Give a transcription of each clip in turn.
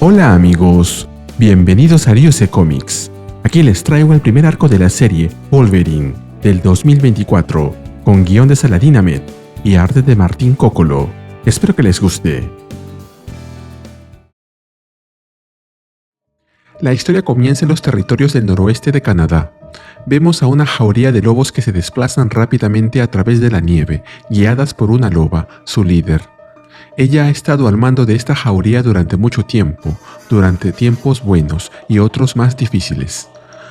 Hola amigos, bienvenidos a Ryusei Comics. Aquí les traigo el primer arco de la serie Wolverine del 2024, con guión de Saladin Ahmed y arte de Martín Cocolo. Espero que les guste. La historia comienza en los territorios del noroeste de Canadá. Vemos a una jauría de lobos que se desplazan rápidamente a través de la nieve, guiadas por una loba, su líder. Ella ha estado al mando de esta jauría durante mucho tiempo, durante tiempos buenos y otros más difíciles.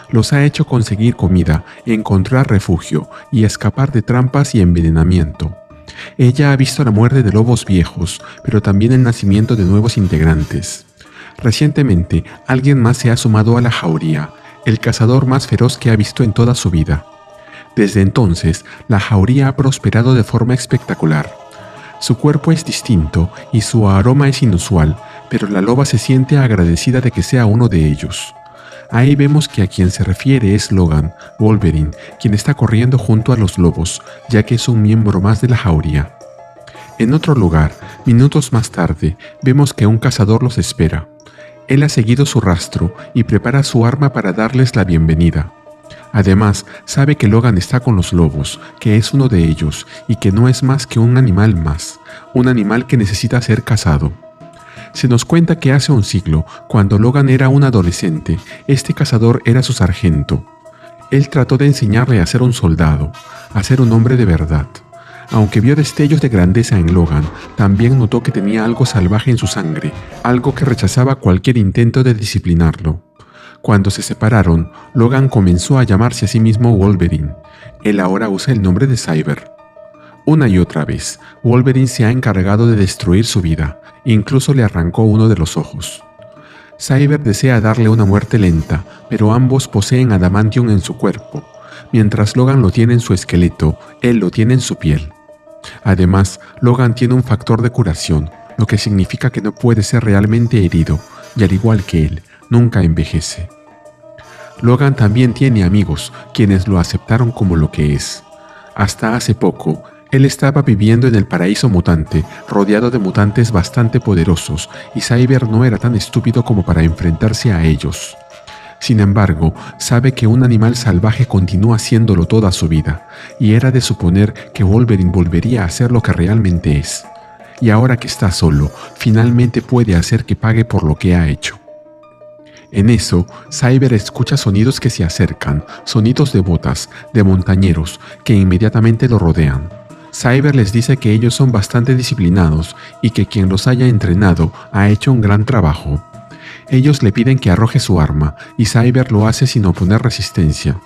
Los ha hecho conseguir comida, encontrar refugio y escapar de trampas y envenenamiento. Ella ha visto la muerte de lobos viejos, pero también el nacimiento de nuevos integrantes. Recientemente, alguien más se ha sumado a la jauría, el cazador más feroz que ha visto en toda su vida. Desde entonces, la jauría ha prosperado de forma espectacular. Su cuerpo es distinto y su aroma es inusual, pero la loba se siente agradecida de que sea uno de ellos. Ahí vemos que a quien se refiere es Logan, Wolverine, quien está corriendo junto a los lobos, ya que es un miembro más de la jauría. En otro lugar, minutos más tarde, vemos que un cazador los espera. Él ha seguido su rastro y prepara su arma para darles la bienvenida. Además, sabe que Logan está con los lobos, que es uno de ellos y que no es más que un animal más, un animal que necesita ser cazado. Se nos cuenta que hace un siglo, cuando Logan era un adolescente, este cazador era su sargento. Él trató de enseñarle a ser un soldado, a ser un hombre de verdad. Aunque vio destellos de grandeza en Logan, también notó que tenía algo salvaje en su sangre, algo que rechazaba cualquier intento de disciplinarlo. Cuando se separaron, Logan comenzó a llamarse a sí mismo Wolverine. Él ahora usa el nombre de Cyber. Una y otra vez, Wolverine se ha encargado de destruir su vida, incluso le arrancó uno de los ojos. Cyber desea darle una muerte lenta, pero ambos poseen adamantium en su cuerpo. Mientras Logan lo tiene en su esqueleto, él lo tiene en su piel. Además, Logan tiene un factor de curación, lo que significa que no puede ser realmente herido, y al igual que él, nunca envejece. Logan también tiene amigos, quienes lo aceptaron como lo que es. Hasta hace poco, él estaba viviendo en el paraíso mutante, rodeado de mutantes bastante poderosos, y Cyber no era tan estúpido como para enfrentarse a ellos. Sin embargo, sabe que un animal salvaje continúa haciéndolo toda su vida, y era de suponer que Wolverine volvería a ser lo que realmente es. Y ahora que está solo, finalmente puede hacer que pague por lo que ha hecho. En eso, Cyber escucha sonidos que se acercan, sonidos de botas, de montañeros, que inmediatamente lo rodean. Cyber les dice que ellos son bastante disciplinados y que quien los haya entrenado ha hecho un gran trabajo. Ellos le piden que arroje su arma, y Cyber lo hace sin oponer resistencia.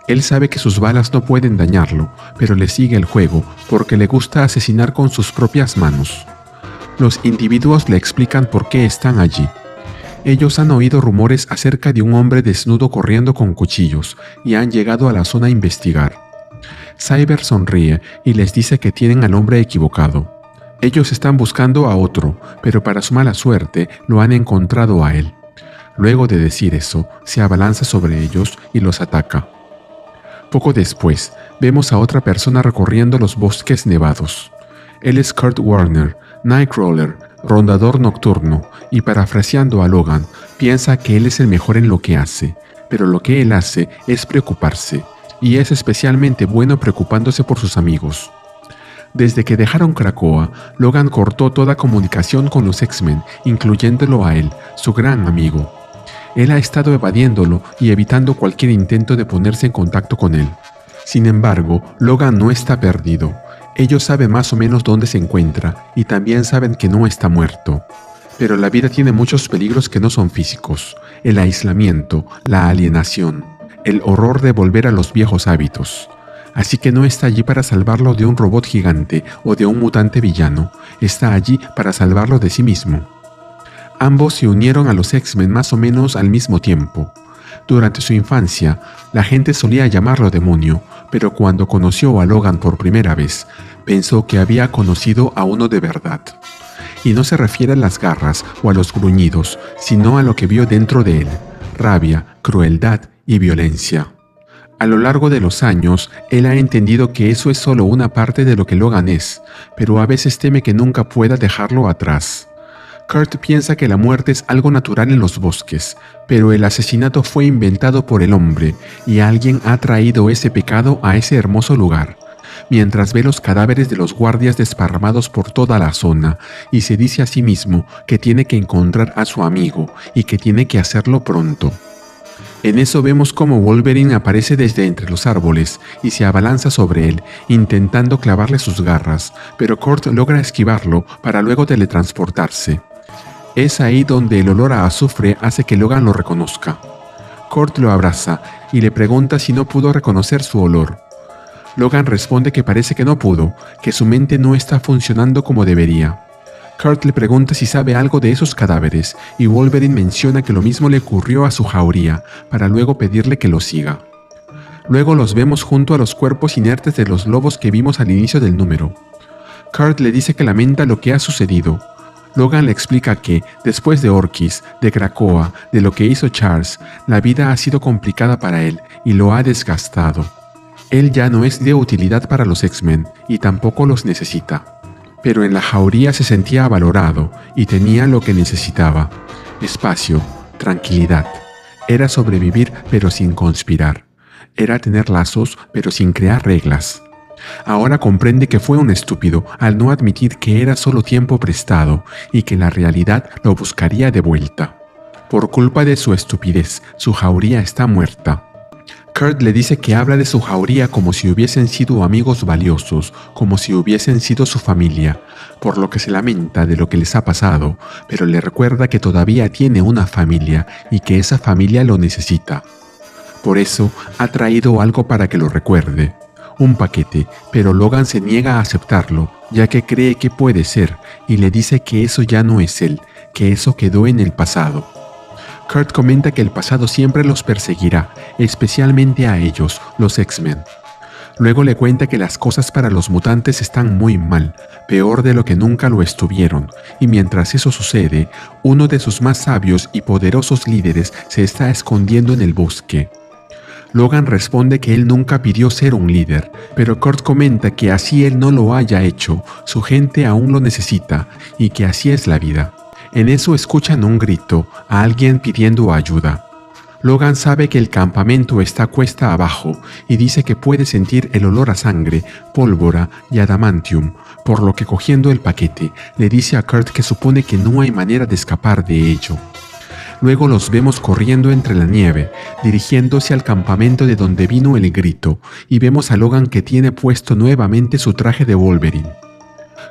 Él sabe que sus balas no pueden dañarlo, pero le sigue el juego porque le gusta asesinar con sus propias manos. Los individuos le explican por qué están allí. Ellos han oído rumores acerca de un hombre desnudo corriendo con cuchillos y han llegado a la zona a investigar. Cyber sonríe y les dice que tienen al hombre equivocado. Ellos están buscando a otro, pero para su mala suerte lo han encontrado a él. Luego de decir eso, se abalanza sobre ellos y los ataca. Poco después, vemos a otra persona recorriendo los bosques nevados. Él es Kurt Warner, Nightcrawler, rondador nocturno, y parafraseando a Logan, piensa que él es el mejor en lo que hace, pero lo que él hace es preocuparse, y es especialmente bueno preocupándose por sus amigos. Desde que dejaron Krakoa, Logan cortó toda comunicación con los X-Men, incluyéndolo a él, su gran amigo. Él ha estado evadiéndolo y evitando cualquier intento de ponerse en contacto con él. Sin embargo, Logan no está perdido. Ellos saben más o menos dónde se encuentra y también saben que no está muerto. Pero la vida tiene muchos peligros que no son físicos: el aislamiento, la alienación, el horror de volver a los viejos hábitos. Así que no está allí para salvarlo de un robot gigante o de un mutante villano, está allí para salvarlo de sí mismo. Ambos se unieron a los X-Men más o menos al mismo tiempo. Durante su infancia, la gente solía llamarlo demonio, pero cuando conoció a Logan por primera vez, pensó que había conocido a uno de verdad. Y no se refiere a las garras o a los gruñidos, sino a lo que vio dentro de él: rabia, crueldad y violencia. A lo largo de los años, él ha entendido que eso es solo una parte de lo que Logan es, pero a veces teme que nunca pueda dejarlo atrás. Kurt piensa que la muerte es algo natural en los bosques, pero el asesinato fue inventado por el hombre y alguien ha traído ese pecado a ese hermoso lugar. Mientras ve los cadáveres de los guardias desparramados por toda la zona y se dice a sí mismo que tiene que encontrar a su amigo y que tiene que hacerlo pronto. En eso vemos cómo Wolverine aparece desde entre los árboles y se abalanza sobre él, intentando clavarle sus garras, pero Kurt logra esquivarlo para luego teletransportarse. Es ahí donde el olor a azufre hace que Logan lo reconozca. Kurt lo abraza y le pregunta si no pudo reconocer su olor. Logan responde que parece que no pudo, que su mente no está funcionando como debería. Kurt le pregunta si sabe algo de esos cadáveres y Wolverine menciona que lo mismo le ocurrió a su jauría, para luego pedirle que lo siga. Luego los vemos junto a los cuerpos inertes de los lobos que vimos al inicio del número. Kurt le dice que lamenta lo que ha sucedido. Logan le explica que, después de Orchis, de Krakoa, de lo que hizo Charles, la vida ha sido complicada para él y lo ha desgastado. Él ya no es de utilidad para los X-Men y tampoco los necesita. Pero en la jauría se sentía valorado y tenía lo que necesitaba: espacio, tranquilidad. Era sobrevivir pero sin conspirar. Era tener lazos pero sin crear reglas. Ahora comprende que fue un estúpido al no admitir que era solo tiempo prestado y que la realidad lo buscaría de vuelta. Por culpa de su estupidez, su jauría está muerta. Kurt le dice que habla de su jauría como si hubiesen sido amigos valiosos, como si hubiesen sido su familia, por lo que se lamenta de lo que les ha pasado, pero le recuerda que todavía tiene una familia y que esa familia lo necesita. Por eso ha traído algo para que lo recuerde. Un paquete, pero Logan se niega a aceptarlo, ya que cree que puede ser, y le dice que eso ya no es él, que eso quedó en el pasado. Kurt comenta que el pasado siempre los perseguirá, especialmente a ellos, los X-Men. Luego le cuenta que las cosas para los mutantes están muy mal, peor de lo que nunca lo estuvieron, y mientras eso sucede, uno de sus más sabios y poderosos líderes se está escondiendo en el bosque. Logan responde que él nunca pidió ser un líder, pero Kurt comenta que así él no lo haya hecho, su gente aún lo necesita y que así es la vida. En eso escuchan un grito, a alguien pidiendo ayuda. Logan sabe que el campamento está cuesta abajo y dice que puede sentir el olor a sangre, pólvora y adamantium, por lo que cogiendo el paquete, le dice a Kurt que supone que no hay manera de escapar de ello. Luego los vemos corriendo entre la nieve, dirigiéndose al campamento de donde vino el grito, y vemos a Logan que tiene puesto nuevamente su traje de Wolverine.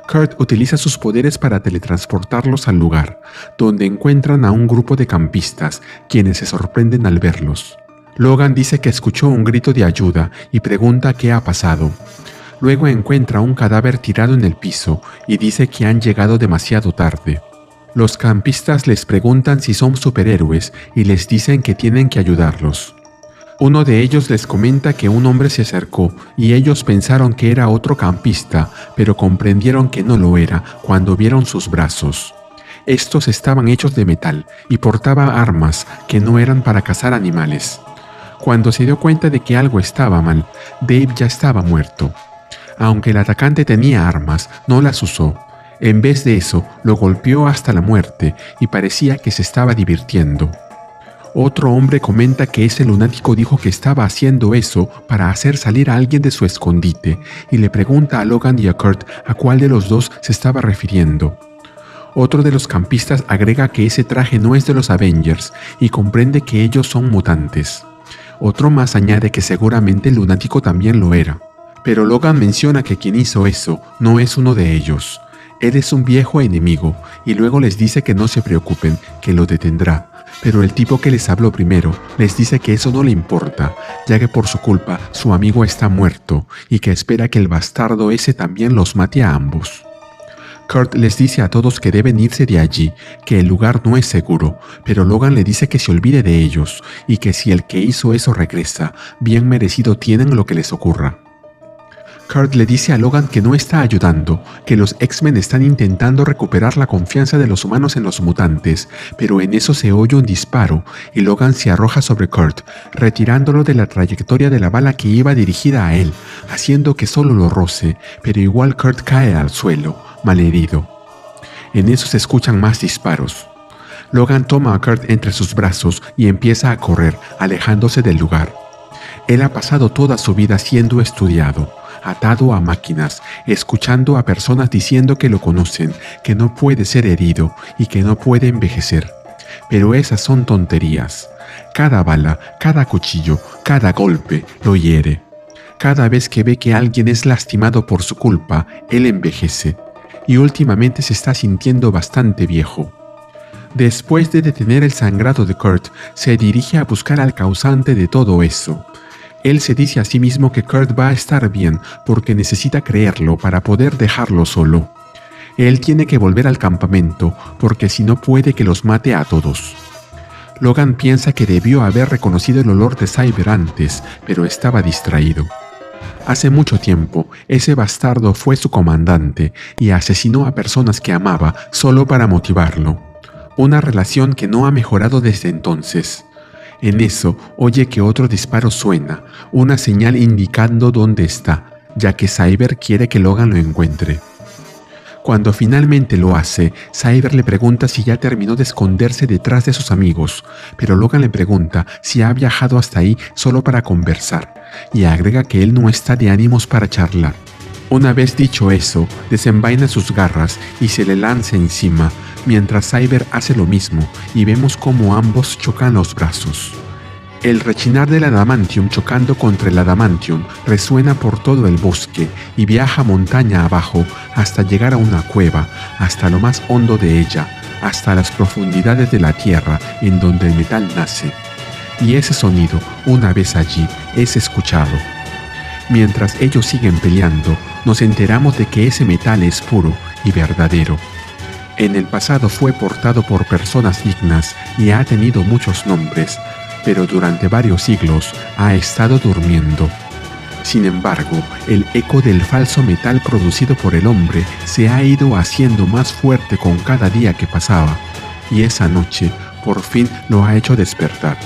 Kurt utiliza sus poderes para teletransportarlos al lugar, donde encuentran a un grupo de campistas, quienes se sorprenden al verlos. Logan dice que escuchó un grito de ayuda y pregunta qué ha pasado. Luego encuentra un cadáver tirado en el piso y dice que han llegado demasiado tarde. Los campistas les preguntan si son superhéroes y les dicen que tienen que ayudarlos. Uno de ellos les comenta que un hombre se acercó y ellos pensaron que era otro campista, pero comprendieron que no lo era cuando vieron sus brazos. Estos estaban hechos de metal y portaba armas que no eran para cazar animales. Cuando se dio cuenta de que algo estaba mal, Dave ya estaba muerto. Aunque el atacante tenía armas, no las usó. En vez de eso, lo golpeó hasta la muerte y parecía que se estaba divirtiendo. Otro hombre comenta que ese lunático dijo que estaba haciendo eso para hacer salir a alguien de su escondite y le pregunta a Logan y a Kurt a cuál de los dos se estaba refiriendo. Otro de los campistas agrega que ese traje no es de los Avengers y comprende que ellos son mutantes. Otro más añade que seguramente el lunático también lo era. Pero Logan menciona que quien hizo eso no es uno de ellos. Él es un viejo enemigo y luego les dice que no se preocupen, que lo detendrá. Pero el tipo que les habló primero les dice que eso no le importa, ya que por su culpa su amigo está muerto y que espera que el bastardo ese también los mate a ambos. Kurt les dice a todos que deben irse de allí, que el lugar no es seguro, pero Logan le dice que se olvide de ellos y que si el que hizo eso regresa, bien merecido tienen lo que les ocurra. Kurt le dice a Logan que no está ayudando, que los X-Men están intentando recuperar la confianza de los humanos en los mutantes, pero en eso se oye un disparo y Logan se arroja sobre Kurt, retirándolo de la trayectoria de la bala que iba dirigida a él, haciendo que solo lo roce, pero igual Kurt cae al suelo, malherido. En eso se escuchan más disparos. Logan toma a Kurt entre sus brazos y empieza a correr, alejándose del lugar. Él ha pasado toda su vida siendo estudiado, atado a máquinas, escuchando a personas diciendo que lo conocen, que no puede ser herido y que no puede envejecer. Pero esas son tonterías. Cada bala, cada cuchillo, cada golpe lo hiere. Cada vez que ve que alguien es lastimado por su culpa, él envejece. Y últimamente se está sintiendo bastante viejo. Después de detener el sangrado de Kurt, se dirige a buscar al causante de todo eso. Él se dice a sí mismo que Kurt va a estar bien porque necesita creerlo para poder dejarlo solo. Él tiene que volver al campamento porque si no puede que los mate a todos. Logan piensa que debió haber reconocido el olor de Cyber antes, pero estaba distraído. Hace mucho tiempo, ese bastardo fue su comandante y asesinó a personas que amaba solo para motivarlo. Una relación que no ha mejorado desde entonces. En eso, oye que otro disparo suena, una señal indicando dónde está, ya que Cyber quiere que Logan lo encuentre. Cuando finalmente lo hace, Cyber le pregunta si ya terminó de esconderse detrás de sus amigos, pero Logan le pregunta si ha viajado hasta ahí solo para conversar, y agrega que él no está de ánimos para charlar. Una vez dicho eso, desenvaina sus garras y se le lanza encima, mientras Cyber hace lo mismo y vemos cómo ambos chocan los brazos. El rechinar del adamantium chocando contra el adamantium resuena por todo el bosque y viaja montaña abajo hasta llegar a una cueva, hasta lo más hondo de ella, hasta las profundidades de la tierra en donde el metal nace. Y ese sonido, una vez allí, es escuchado. Mientras ellos siguen peleando, nos enteramos de que ese metal es puro y verdadero. En el pasado fue portado por personas dignas y ha tenido muchos nombres, pero durante varios siglos ha estado durmiendo. Sin embargo, el eco del falso metal producido por el hombre se ha ido haciendo más fuerte con cada día que pasaba, y esa noche por fin lo ha hecho despertar.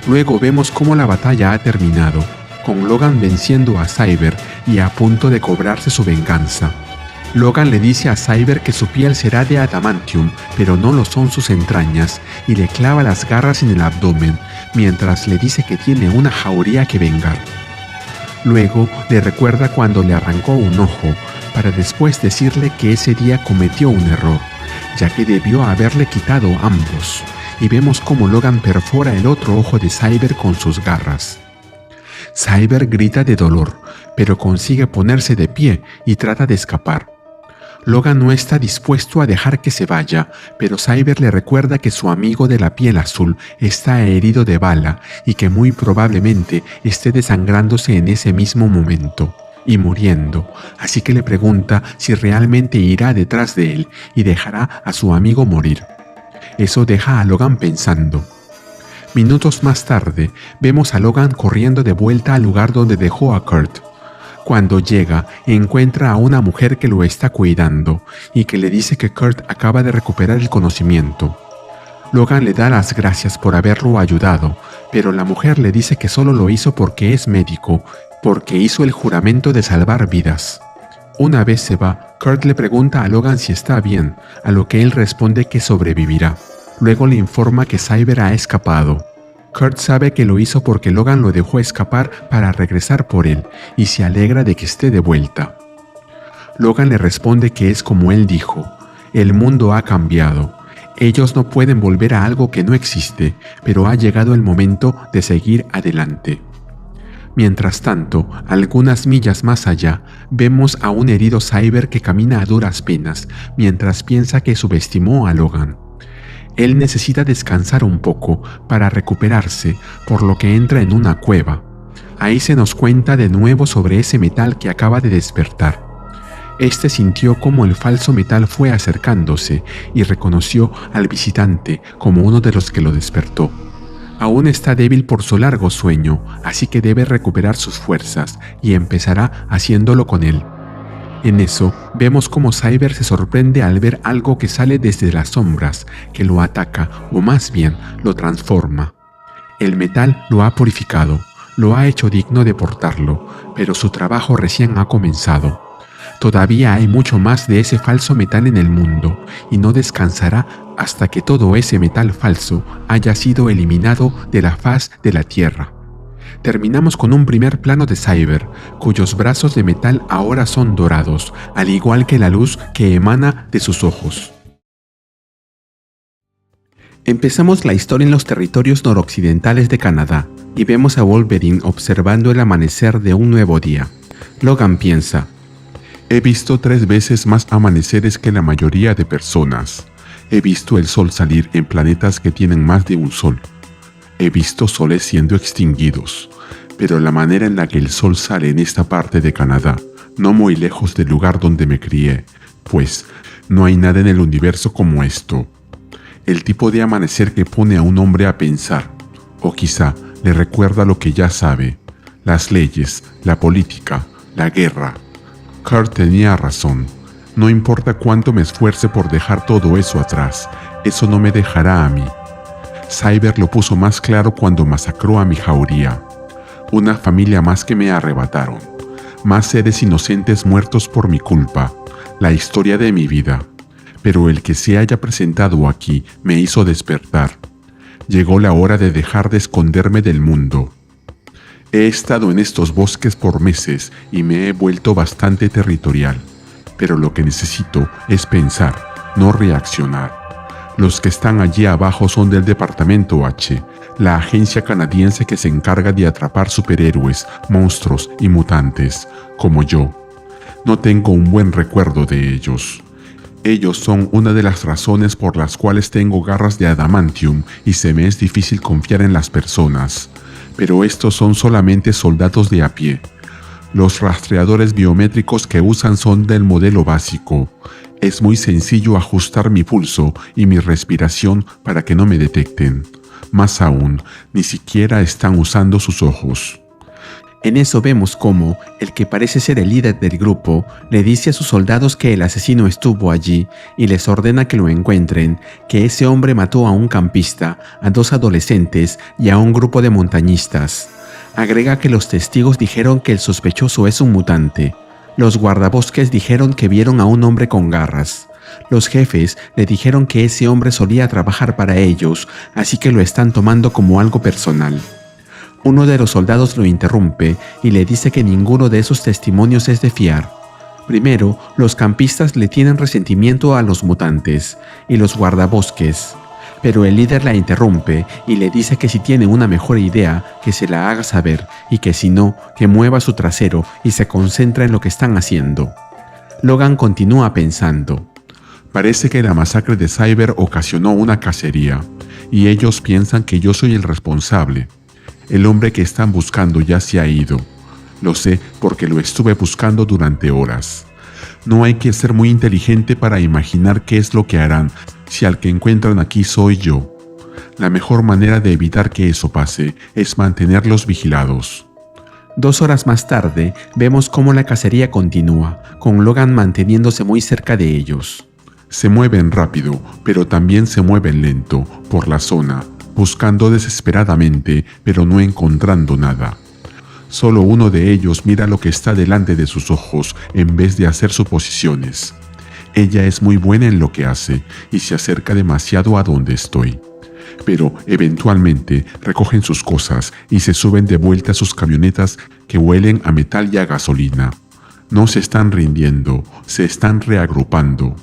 Luego vemos cómo la batalla ha terminado, con Logan venciendo a Cyber y a punto de cobrarse su venganza. Logan le dice a Cyber que su piel será de adamantium, pero no lo son sus entrañas, y le clava las garras en el abdomen, mientras le dice que tiene una jauría que vengar. Luego le recuerda cuando le arrancó un ojo, para después decirle que ese día cometió un error, ya que debió haberle quitado ambos, y vemos cómo Logan perfora el otro ojo de Cyber con sus garras. Cyber grita de dolor, pero consigue ponerse de pie y trata de escapar. Logan no está dispuesto a dejar que se vaya, pero Cyber le recuerda que su amigo de la piel azul está herido de bala y que muy probablemente esté desangrándose en ese mismo momento y muriendo, así que le pregunta si realmente irá detrás de él y dejará a su amigo morir. Eso deja a Logan pensando. Minutos más tarde, vemos a Logan corriendo de vuelta al lugar donde dejó a Kurt. Cuando llega, encuentra a una mujer que lo está cuidando y que le dice que Kurt acaba de recuperar el conocimiento. Logan le da las gracias por haberlo ayudado, pero la mujer le dice que solo lo hizo porque es médico, porque hizo el juramento de salvar vidas. Una vez se va, Kurt le pregunta a Logan si está bien, a lo que él responde que sobrevivirá. Luego le informa que Cyber ha escapado. Kurt sabe que lo hizo porque Logan lo dejó escapar para regresar por él y se alegra de que esté de vuelta. Logan le responde que es como él dijo, el mundo ha cambiado. Ellos no pueden volver a algo que no existe, pero ha llegado el momento de seguir adelante. Mientras tanto, algunas millas más allá, vemos a un herido Cyber que camina a duras penas mientras piensa que subestimó a Logan. Él necesita descansar un poco para recuperarse, por lo que entra en una cueva. Ahí se nos cuenta de nuevo sobre ese metal que acaba de despertar. Este sintió cómo el falso metal fue acercándose y reconoció al visitante como uno de los que lo despertó. Aún está débil por su largo sueño, así que debe recuperar sus fuerzas y empezará haciéndolo con él. En eso, vemos cómo Cyber se sorprende al ver algo que sale desde las sombras, que lo ataca, o más bien, lo transforma. El metal lo ha purificado, lo ha hecho digno de portarlo, pero su trabajo recién ha comenzado. Todavía hay mucho más de ese falso metal en el mundo y no descansará hasta que todo ese metal falso haya sido eliminado de la faz de la Tierra. Terminamos con un primer plano de Cyber, cuyos brazos de metal ahora son dorados, al igual que la luz que emana de sus ojos. Empezamos la historia en los territorios noroccidentales de Canadá y vemos a Wolverine observando el amanecer de un nuevo día. Logan piensa: he visto 3 veces más amaneceres que la mayoría de personas. He visto el sol salir en planetas que tienen más de un sol. He visto soles siendo extinguidos, pero la manera en la que el sol sale en esta parte de Canadá, no muy lejos del lugar donde me crié, pues no hay nada en el universo como esto. El tipo de amanecer que pone a un hombre a pensar, o quizá le recuerda lo que ya sabe, las leyes, la política, la guerra. Kurt tenía razón. No importa cuánto me esfuerce por dejar todo eso atrás, eso no me dejará a mí. Cyber lo puso más claro cuando masacró a mi jauría. Una familia más que me arrebataron. Más seres inocentes muertos por mi culpa. La historia de mi vida. Pero el que se haya presentado aquí me hizo despertar. Llegó la hora de dejar de esconderme del mundo. He estado en estos bosques por meses y me he vuelto bastante territorial. Pero lo que necesito es pensar, no reaccionar. Los que están allí abajo son del Departamento H, la agencia canadiense que se encarga de atrapar superhéroes, monstruos y mutantes, como yo. No tengo un buen recuerdo de ellos. Ellos son una de las razones por las cuales tengo garras de adamantium y se me es difícil confiar en las personas. Pero estos son solamente soldados de a pie. Los rastreadores biométricos que usan son del modelo básico. Es muy sencillo ajustar mi pulso y mi respiración para que no me detecten. Más aún, ni siquiera están usando sus ojos. En eso vemos cómo el que parece ser el líder del grupo le dice a sus soldados que el asesino estuvo allí y les ordena que lo encuentren, que ese hombre mató a un campista, a 2 adolescentes y a un grupo de montañistas. Agrega que los testigos dijeron que el sospechoso es un mutante. Los guardabosques dijeron que vieron a un hombre con garras. Los jefes le dijeron que ese hombre solía trabajar para ellos, así que lo están tomando como algo personal. Uno de los soldados lo interrumpe y le dice que ninguno de esos testimonios es de fiar. Primero, los campistas le tienen resentimiento a los mutantes y los guardabosques. Pero el líder la interrumpe y le dice que si tiene una mejor idea, que se la haga saber y que si no, que mueva su trasero y se concentra en lo que están haciendo. Logan continúa pensando. Parece que la masacre de Cyber ocasionó una cacería, y ellos piensan que yo soy el responsable. El hombre que están buscando ya se ha ido. Lo sé porque lo estuve buscando durante horas. No hay que ser muy inteligente para imaginar qué es lo que harán si al que encuentran aquí soy yo. La mejor manera de evitar que eso pase es mantenerlos vigilados. 2 horas más tarde, vemos cómo la cacería continúa, con Logan manteniéndose muy cerca de ellos. Se mueven rápido, pero también se mueven lento, por la zona, buscando desesperadamente, pero no encontrando nada. Solo uno de ellos mira lo que está delante de sus ojos en vez de hacer suposiciones. Ella es muy buena en lo que hace y se acerca demasiado a donde estoy. Pero eventualmente recogen sus cosas y se suben de vuelta a sus camionetas que huelen a metal y a gasolina. No se están rindiendo, se están reagrupando.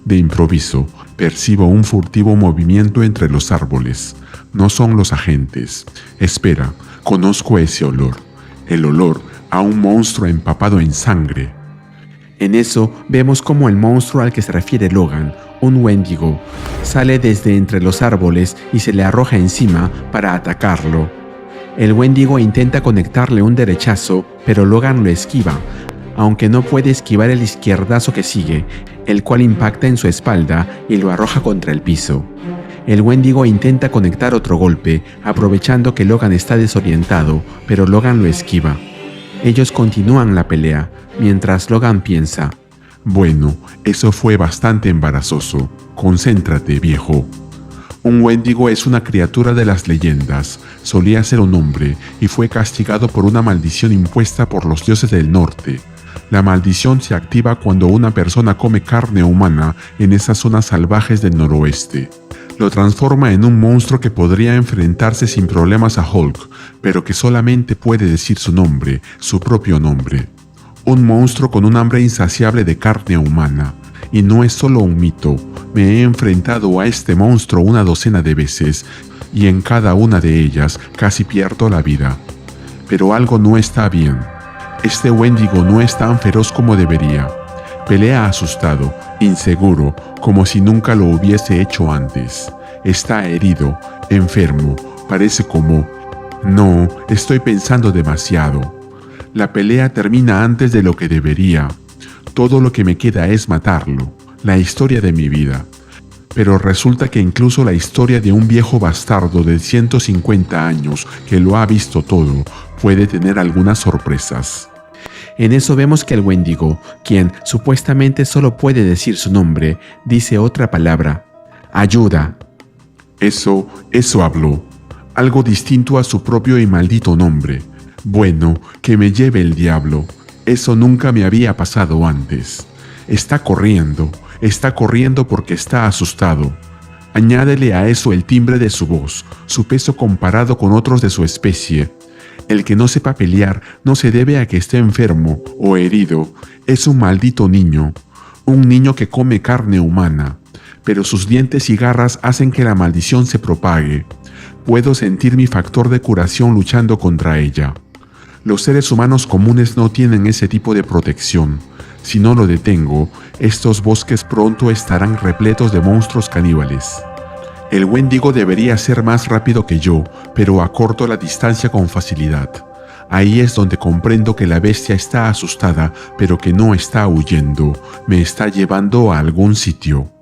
De improviso, percibo un furtivo movimiento entre los árboles. No son los agentes. Espera, conozco ese olor. El olor a un monstruo empapado en sangre. En eso vemos cómo el monstruo al que se refiere Logan, un Wendigo, sale desde entre los árboles y se le arroja encima para atacarlo. El Wendigo intenta conectarle un derechazo, pero Logan lo esquiva, aunque no puede esquivar el izquierdazo que sigue, el cual impacta en su espalda y lo arroja contra el piso. El Wendigo intenta conectar otro golpe, aprovechando que Logan está desorientado, pero Logan lo esquiva. Ellos continúan la pelea, mientras Logan piensa: bueno, eso fue bastante embarazoso. Concéntrate, viejo. Un Wendigo es una criatura de las leyendas. Solía ser un hombre y fue castigado por una maldición impuesta por los dioses del norte. La maldición se activa cuando una persona come carne humana en esas zonas salvajes del noroeste. Lo transforma en un monstruo que podría enfrentarse sin problemas a Hulk, pero que solamente puede decir su nombre, su propio nombre. Un monstruo con un hambre insaciable de carne humana. Y no es solo un mito, me he enfrentado a este monstruo una docena de veces, y en cada una de ellas casi pierdo la vida. Pero algo no está bien. Este Wendigo no es tan feroz como debería. Pelea asustado, inseguro, como si nunca lo hubiese hecho antes. Está herido, enfermo, parece como... No, estoy pensando demasiado. La pelea termina antes de lo que debería. Todo lo que me queda es matarlo, la historia de mi vida. Pero resulta que incluso la historia de un viejo bastardo de 150 años que lo ha visto todo, puede tener algunas sorpresas. En eso vemos que el Wendigo, quien supuestamente solo puede decir su nombre, dice otra palabra: ayuda. Eso habló. Algo distinto a su propio y maldito nombre. Bueno, que me lleve el diablo. Eso nunca me había pasado antes. Está corriendo porque está asustado. Añádele a eso el timbre de su voz, su peso comparado con otros de su especie. El que no sepa pelear no se debe a que esté enfermo o herido. Es un maldito niño. Un niño que come carne humana. Pero sus dientes y garras hacen que la maldición se propague. Puedo sentir mi factor de curación luchando contra ella. Los seres humanos comunes no tienen ese tipo de protección. Si no lo detengo, estos bosques pronto estarán repletos de monstruos caníbales. El Wendigo debería ser más rápido que yo, pero acorto la distancia con facilidad. Ahí es donde comprendo que la bestia está asustada, pero que no está huyendo. Me está llevando a algún sitio.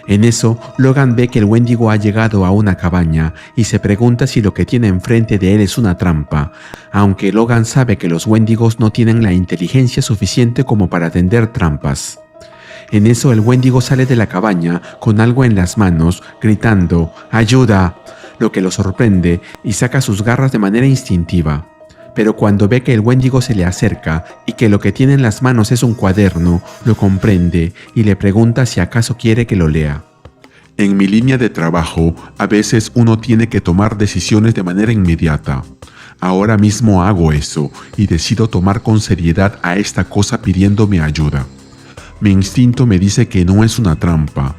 En eso, Logan ve que el Wendigo ha llegado a una cabaña y se pregunta si lo que tiene enfrente de él es una trampa, aunque Logan sabe que los Wendigos no tienen la inteligencia suficiente como para tender trampas. En eso el Wendigo sale de la cabaña con algo en las manos, gritando ¡ayuda!, lo que lo sorprende y saca sus garras de manera instintiva. Pero cuando ve que el Wendigo se le acerca y que lo que tiene en las manos es un cuaderno, lo comprende y le pregunta si acaso quiere que lo lea. En mi línea de trabajo, a veces uno tiene que tomar decisiones de manera inmediata. Ahora mismo hago eso y decido tomar con seriedad a esta cosa pidiéndome ayuda. Mi instinto me dice que no es una trampa.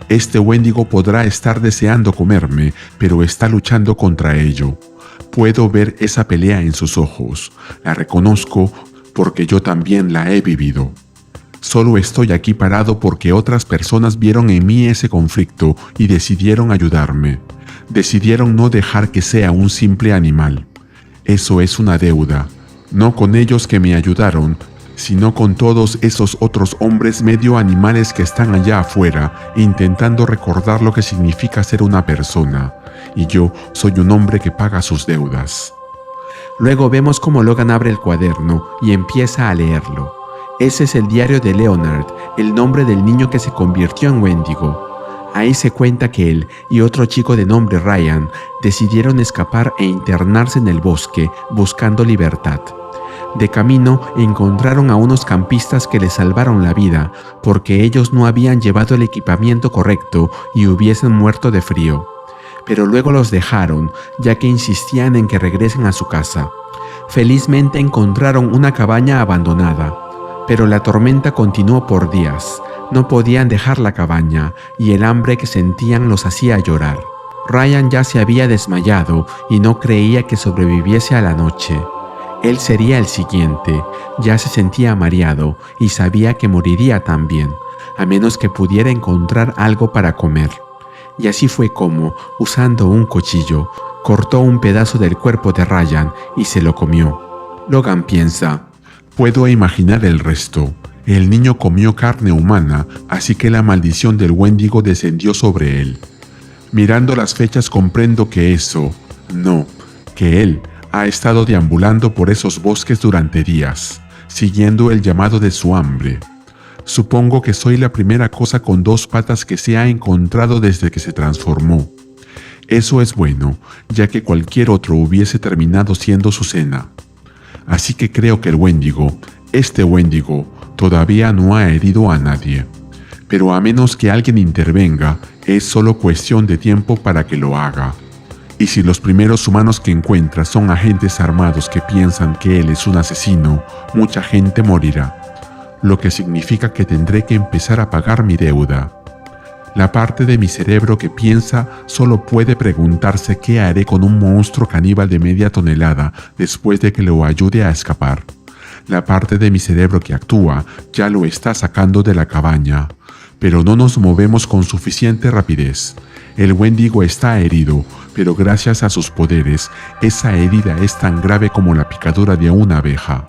Este Wendigo podrá estar deseando comerme, pero está luchando contra ello. Puedo ver esa pelea en sus ojos. La reconozco porque yo también la he vivido. Solo estoy aquí parado porque otras personas vieron en mí ese conflicto y decidieron ayudarme. Decidieron no dejar que sea un simple animal. Eso es una deuda, no con ellos que me ayudaron, sino con todos esos otros hombres medio animales que están allá afuera intentando recordar lo que significa ser una persona. Y yo soy un hombre que paga sus deudas. Luego vemos cómo Logan abre el cuaderno y empieza a leerlo. Ese es el diario de Leonard, el nombre del niño que se convirtió en Wendigo. Ahí se cuenta que él y otro chico de nombre Ryan decidieron escapar e internarse en el bosque buscando libertad. De camino encontraron a unos campistas que les salvaron la vida porque ellos no habían llevado el equipamiento correcto y hubiesen muerto de frío. Pero luego los dejaron, ya que insistían en que regresen a su casa. Felizmente encontraron una cabaña abandonada, pero la tormenta continuó por días. No podían dejar la cabaña y el hambre que sentían los hacía llorar. Ryan ya se había desmayado y no creía que sobreviviese a la noche. Él sería el siguiente, ya se sentía mareado y sabía que moriría también, a menos que pudiera encontrar algo para comer. Y así fue como, usando un cuchillo, cortó un pedazo del cuerpo de Ryan y se lo comió. Logan piensa: puedo imaginar el resto. El niño comió carne humana, así que la maldición del Wendigo descendió sobre él. Mirando las fechas comprendo que él ha estado deambulando por esos bosques durante días, siguiendo el llamado de su hambre. Supongo que soy la primera cosa con dos patas que se ha encontrado desde que se transformó. Eso es bueno, ya que cualquier otro hubiese terminado siendo su cena. Así que creo que el Wendigo, Este Wendigo todavía no ha herido a nadie, pero a menos que alguien intervenga, es solo cuestión de tiempo para que lo haga. Y si los primeros humanos que encuentra son agentes armados que piensan que él es un asesino, mucha gente morirá, lo que significa que tendré que empezar a pagar mi deuda. La parte de mi cerebro que piensa solo puede preguntarse qué haré con un monstruo caníbal de media tonelada después de que lo ayude a escapar. La parte de mi cerebro que actúa ya lo está sacando de la cabaña, pero no nos movemos con suficiente rapidez. El Wendigo está herido, pero gracias a sus poderes, esa herida es tan grave como la picadura de una abeja.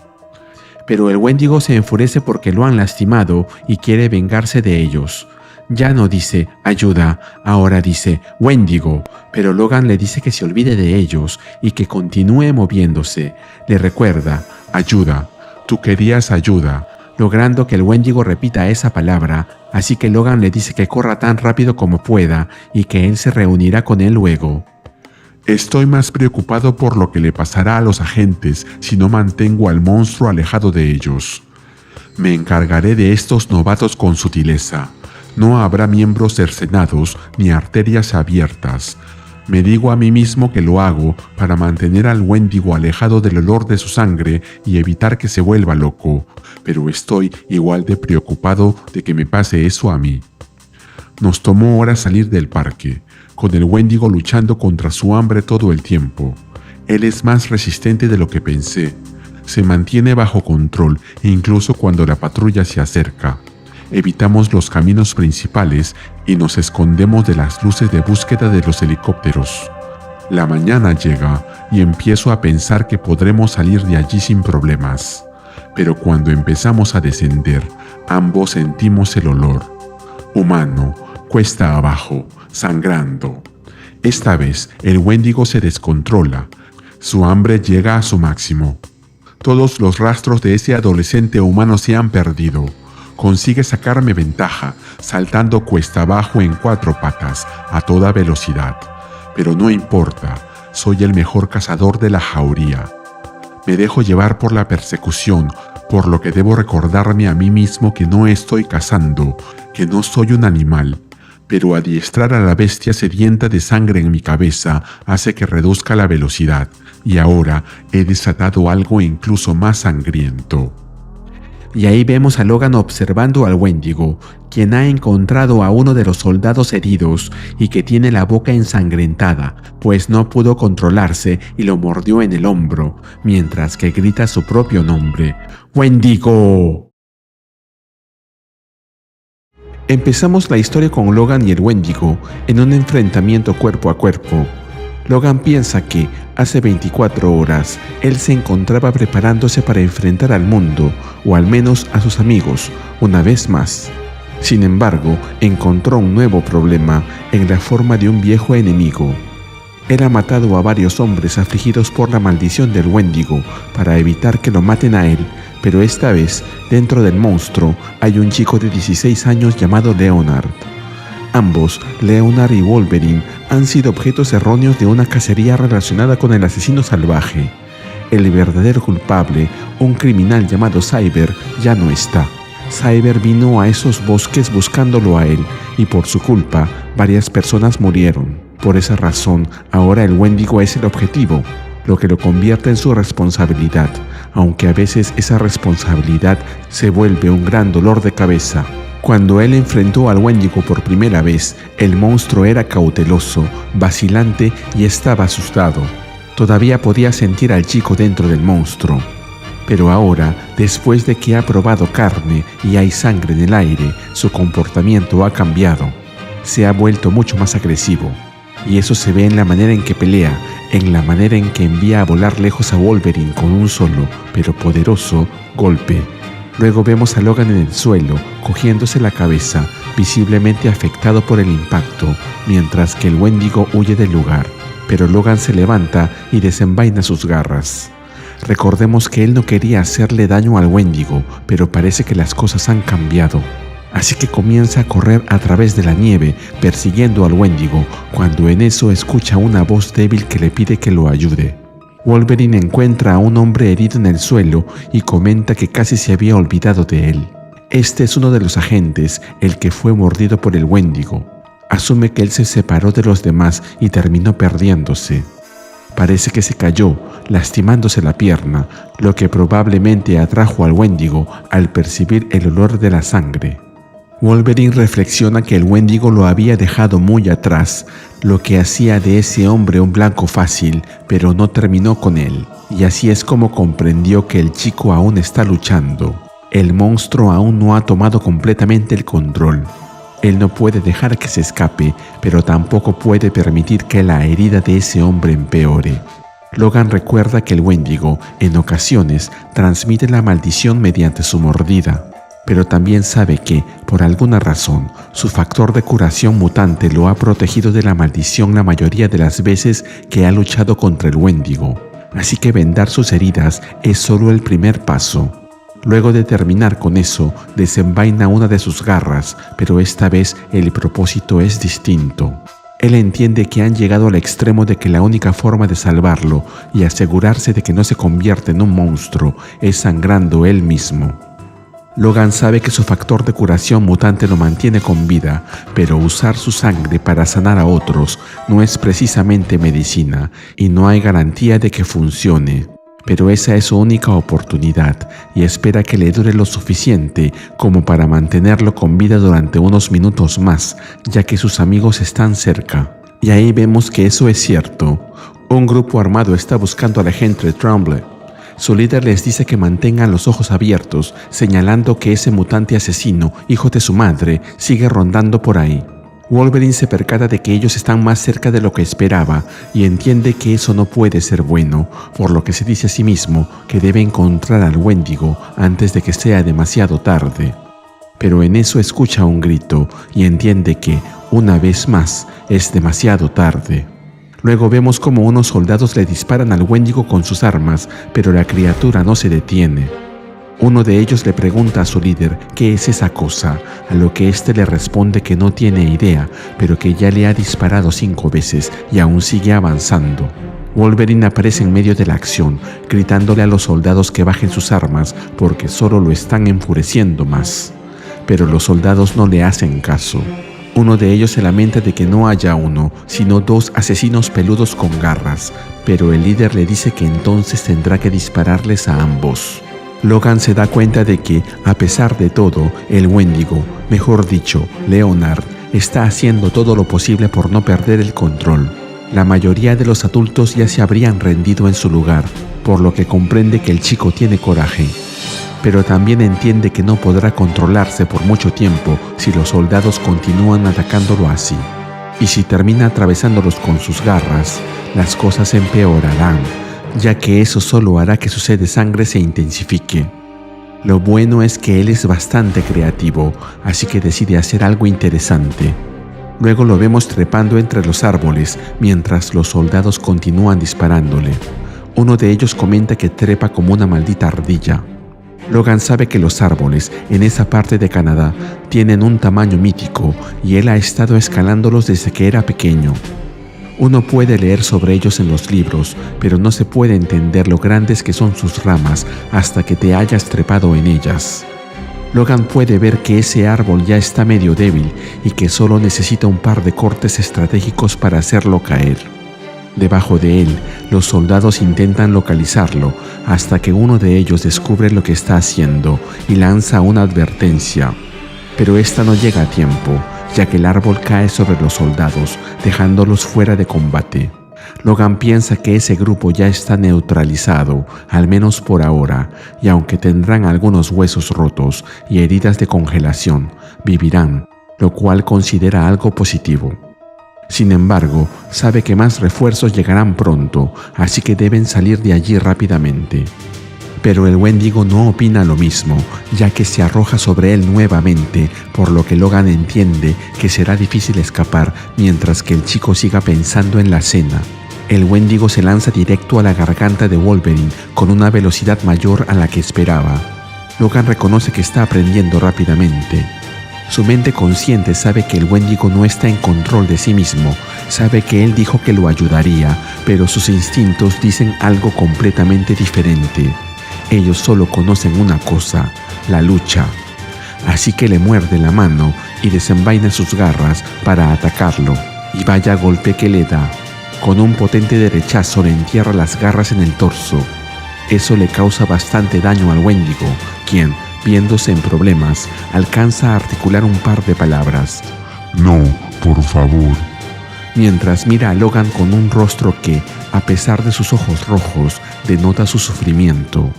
Pero el Wendigo se enfurece porque lo han lastimado y quiere vengarse de ellos. Ya no dice ayuda, ahora dice Wendigo, pero Logan le dice que se olvide de ellos y que continúe moviéndose. Le recuerda ayuda, tú querías ayuda, logrando que el Wendigo repita esa palabra, así que Logan le dice que corra tan rápido como pueda y que él se reunirá con él luego. Estoy más preocupado por lo que le pasará a los agentes si no mantengo al monstruo alejado de ellos. Me encargaré de estos novatos con sutileza. No habrá miembros cercenados ni arterias abiertas. Me digo a mí mismo que lo hago para mantener al Wendigo alejado del olor de su sangre y evitar que se vuelva loco, pero estoy igual de preocupado de que me pase eso a mí. Nos tomó horas salir del parque, con el Wendigo luchando contra su hambre todo el tiempo. Él es más resistente de lo que pensé. Se mantiene bajo control incluso cuando la patrulla se acerca. Evitamos los caminos principales y nos escondemos de las luces de búsqueda de los helicópteros. La mañana llega y empiezo a pensar que podremos salir de allí sin problemas. Pero cuando empezamos a descender, ambos sentimos el olor. Humano, cuesta abajo, sangrando. Esta vez el Wendigo se descontrola. Su hambre llega a su máximo. Todos los rastros de ese adolescente humano se han perdido. Consigue sacarme ventaja, saltando cuesta abajo en 4 patas, a toda velocidad. Pero no importa, soy el mejor cazador de la jauría. Me dejo llevar por la persecución, por lo que debo recordarme a mí mismo que no estoy cazando, que no soy un animal. Pero adiestrar a la bestia sedienta de sangre en mi cabeza hace que reduzca la velocidad, y ahora he desatado algo incluso más sangriento. Y ahí vemos a Logan observando al Wendigo, quien ha encontrado a uno de los soldados heridos y que tiene la boca ensangrentada, pues no pudo controlarse y lo mordió en el hombro, mientras que grita su propio nombre: ¡Wendigo! Empezamos la historia con Logan y el Wendigo en un enfrentamiento cuerpo a cuerpo. Logan piensa que, hace 24 horas, él se encontraba preparándose para enfrentar al mundo, o al menos a sus amigos, una vez más. Sin embargo, encontró un nuevo problema en la forma de un viejo enemigo. Él ha matado a varios hombres afligidos por la maldición del Wendigo para evitar que lo maten a él, pero esta vez, dentro del monstruo, hay un chico de 16 años llamado Leonard. Ambos, Leonard y Wolverine, han sido objetos erróneos de una cacería relacionada con el asesino salvaje. El verdadero culpable, un criminal llamado Cyber, ya no está. Cyber vino a esos bosques buscándolo a él, y por su culpa, varias personas murieron. Por esa razón, ahora el Wendigo es el objetivo, lo que lo convierte en su responsabilidad, aunque a veces esa responsabilidad se vuelve un gran dolor de cabeza. Cuando él enfrentó al Wendigo por primera vez, el monstruo era cauteloso, vacilante y estaba asustado. Todavía podía sentir al chico dentro del monstruo. Pero ahora, después de que ha probado carne y hay sangre en el aire, su comportamiento ha cambiado. Se ha vuelto mucho más agresivo. Y eso se ve en la manera en que pelea, en la manera en que envía a volar lejos a Wolverine con un solo, pero poderoso, golpe. Luego vemos a Logan en el suelo, cogiéndose la cabeza, visiblemente afectado por el impacto, mientras que el Wendigo huye del lugar. Pero Logan se levanta y desenvaina sus garras. Recordemos que él no quería hacerle daño al Wendigo, pero parece que las cosas han cambiado. Así que comienza a correr a través de la nieve, persiguiendo al Wendigo, cuando en eso escucha una voz débil que le pide que lo ayude. Wolverine encuentra a un hombre herido en el suelo y comenta que casi se había olvidado de él. Este es uno de los agentes, el que fue mordido por el Wendigo. Asume que él se separó de los demás y terminó perdiéndose. Parece que se cayó, lastimándose la pierna, lo que probablemente atrajo al Wendigo al percibir el olor de la sangre. Wolverine reflexiona que el Wendigo lo había dejado muy atrás, lo que hacía de ese hombre un blanco fácil, pero no terminó con él. Y así es como comprendió que el chico aún está luchando. El monstruo aún no ha tomado completamente el control. Él no puede dejar que se escape, pero tampoco puede permitir que la herida de ese hombre empeore. Logan recuerda que el Wendigo, en ocasiones, transmite la maldición mediante su mordida, pero también sabe que, por alguna razón, su factor de curación mutante lo ha protegido de la maldición la mayoría de las veces que ha luchado contra el Wendigo. Así que vendar sus heridas es solo el primer paso. Luego de terminar con eso, desenvaina una de sus garras, pero esta vez el propósito es distinto. Él entiende que han llegado al extremo de que la única forma de salvarlo y asegurarse de que no se convierte en un monstruo es sangrando él mismo. Logan sabe que su factor de curación mutante lo mantiene con vida, pero usar su sangre para sanar a otros no es precisamente medicina y no hay garantía de que funcione. Pero esa es su única oportunidad y espera que le dure lo suficiente como para mantenerlo con vida durante unos minutos más, ya que sus amigos están cerca. Y ahí vemos que eso es cierto. Un grupo armado está buscando al agente Tremblay. Su líder les dice que mantengan los ojos abiertos, señalando que ese mutante asesino, hijo de su madre, sigue rondando por ahí. Wolverine se percata de que ellos están más cerca de lo que esperaba y entiende que eso no puede ser bueno, por lo que se dice a sí mismo que debe encontrar al Wendigo antes de que sea demasiado tarde. Pero en eso escucha un grito y entiende que, una vez más, es demasiado tarde. Luego vemos como unos soldados le disparan al Wendigo con sus armas, pero la criatura no se detiene. Uno de ellos le pregunta a su líder qué es esa cosa, a lo que éste le responde que no tiene idea, pero que ya le ha disparado 5 veces y aún sigue avanzando. Wolverine aparece en medio de la acción, gritándole a los soldados que bajen sus armas porque solo lo están enfureciendo más. Pero los soldados no le hacen caso. Uno de ellos se lamenta de que no haya uno, sino 2 asesinos peludos con garras, pero el líder le dice que entonces tendrá que dispararles a ambos. Logan se da cuenta de que, a pesar de todo, el Wendigo, mejor dicho, Leonard, está haciendo todo lo posible por no perder el control. La mayoría de los adultos ya se habrían rendido en su lugar, por lo que comprende que el chico tiene coraje. Pero también entiende que no podrá controlarse por mucho tiempo si los soldados continúan atacándolo así. Y si termina atravesándolos con sus garras, las cosas empeorarán, ya que eso solo hará que su sed de sangre se intensifique. Lo bueno es que él es bastante creativo, así que decide hacer algo interesante. Luego lo vemos trepando entre los árboles, mientras los soldados continúan disparándole. Uno de ellos comenta que trepa como una maldita ardilla. Logan sabe que los árboles, en esa parte de Canadá, tienen un tamaño mítico y él ha estado escalándolos desde que era pequeño. Uno puede leer sobre ellos en los libros, pero no se puede entender lo grandes que son sus ramas hasta que te hayas trepado en ellas. Logan puede ver que ese árbol ya está medio débil y que solo necesita un par de cortes estratégicos para hacerlo caer. Debajo de él, los soldados intentan localizarlo hasta que uno de ellos descubre lo que está haciendo y lanza una advertencia. Pero esta no llega a tiempo, ya que el árbol cae sobre los soldados, dejándolos fuera de combate. Logan piensa que ese grupo ya está neutralizado, al menos por ahora, y aunque tendrán algunos huesos rotos y heridas de congelación, vivirán, lo cual considera algo positivo. Sin embargo, sabe que más refuerzos llegarán pronto, así que deben salir de allí rápidamente. Pero el Wendigo no opina lo mismo, ya que se arroja sobre él nuevamente, por lo que Logan entiende que será difícil escapar mientras que el chico siga pensando en la cena. El Wendigo se lanza directo a la garganta de Wolverine con una velocidad mayor a la que esperaba. Logan reconoce que está aprendiendo rápidamente. Su mente consciente sabe que el Wendigo no está en control de sí mismo Sabe que él dijo que lo ayudaría, pero sus instintos dicen algo completamente diferente. Ellos solo conocen una cosa, la lucha. Así que le muerde la mano y desenvaina sus garras para atacarlo. Y vaya golpe que le da. Con un potente derechazo le entierra las garras en el torso. Eso le causa bastante daño al Wendigo, quien, viéndose en problemas, alcanza a articular un par de palabras. No, por favor. Mientras mira a Logan con un rostro que, a pesar de sus ojos rojos, denota su sufrimiento.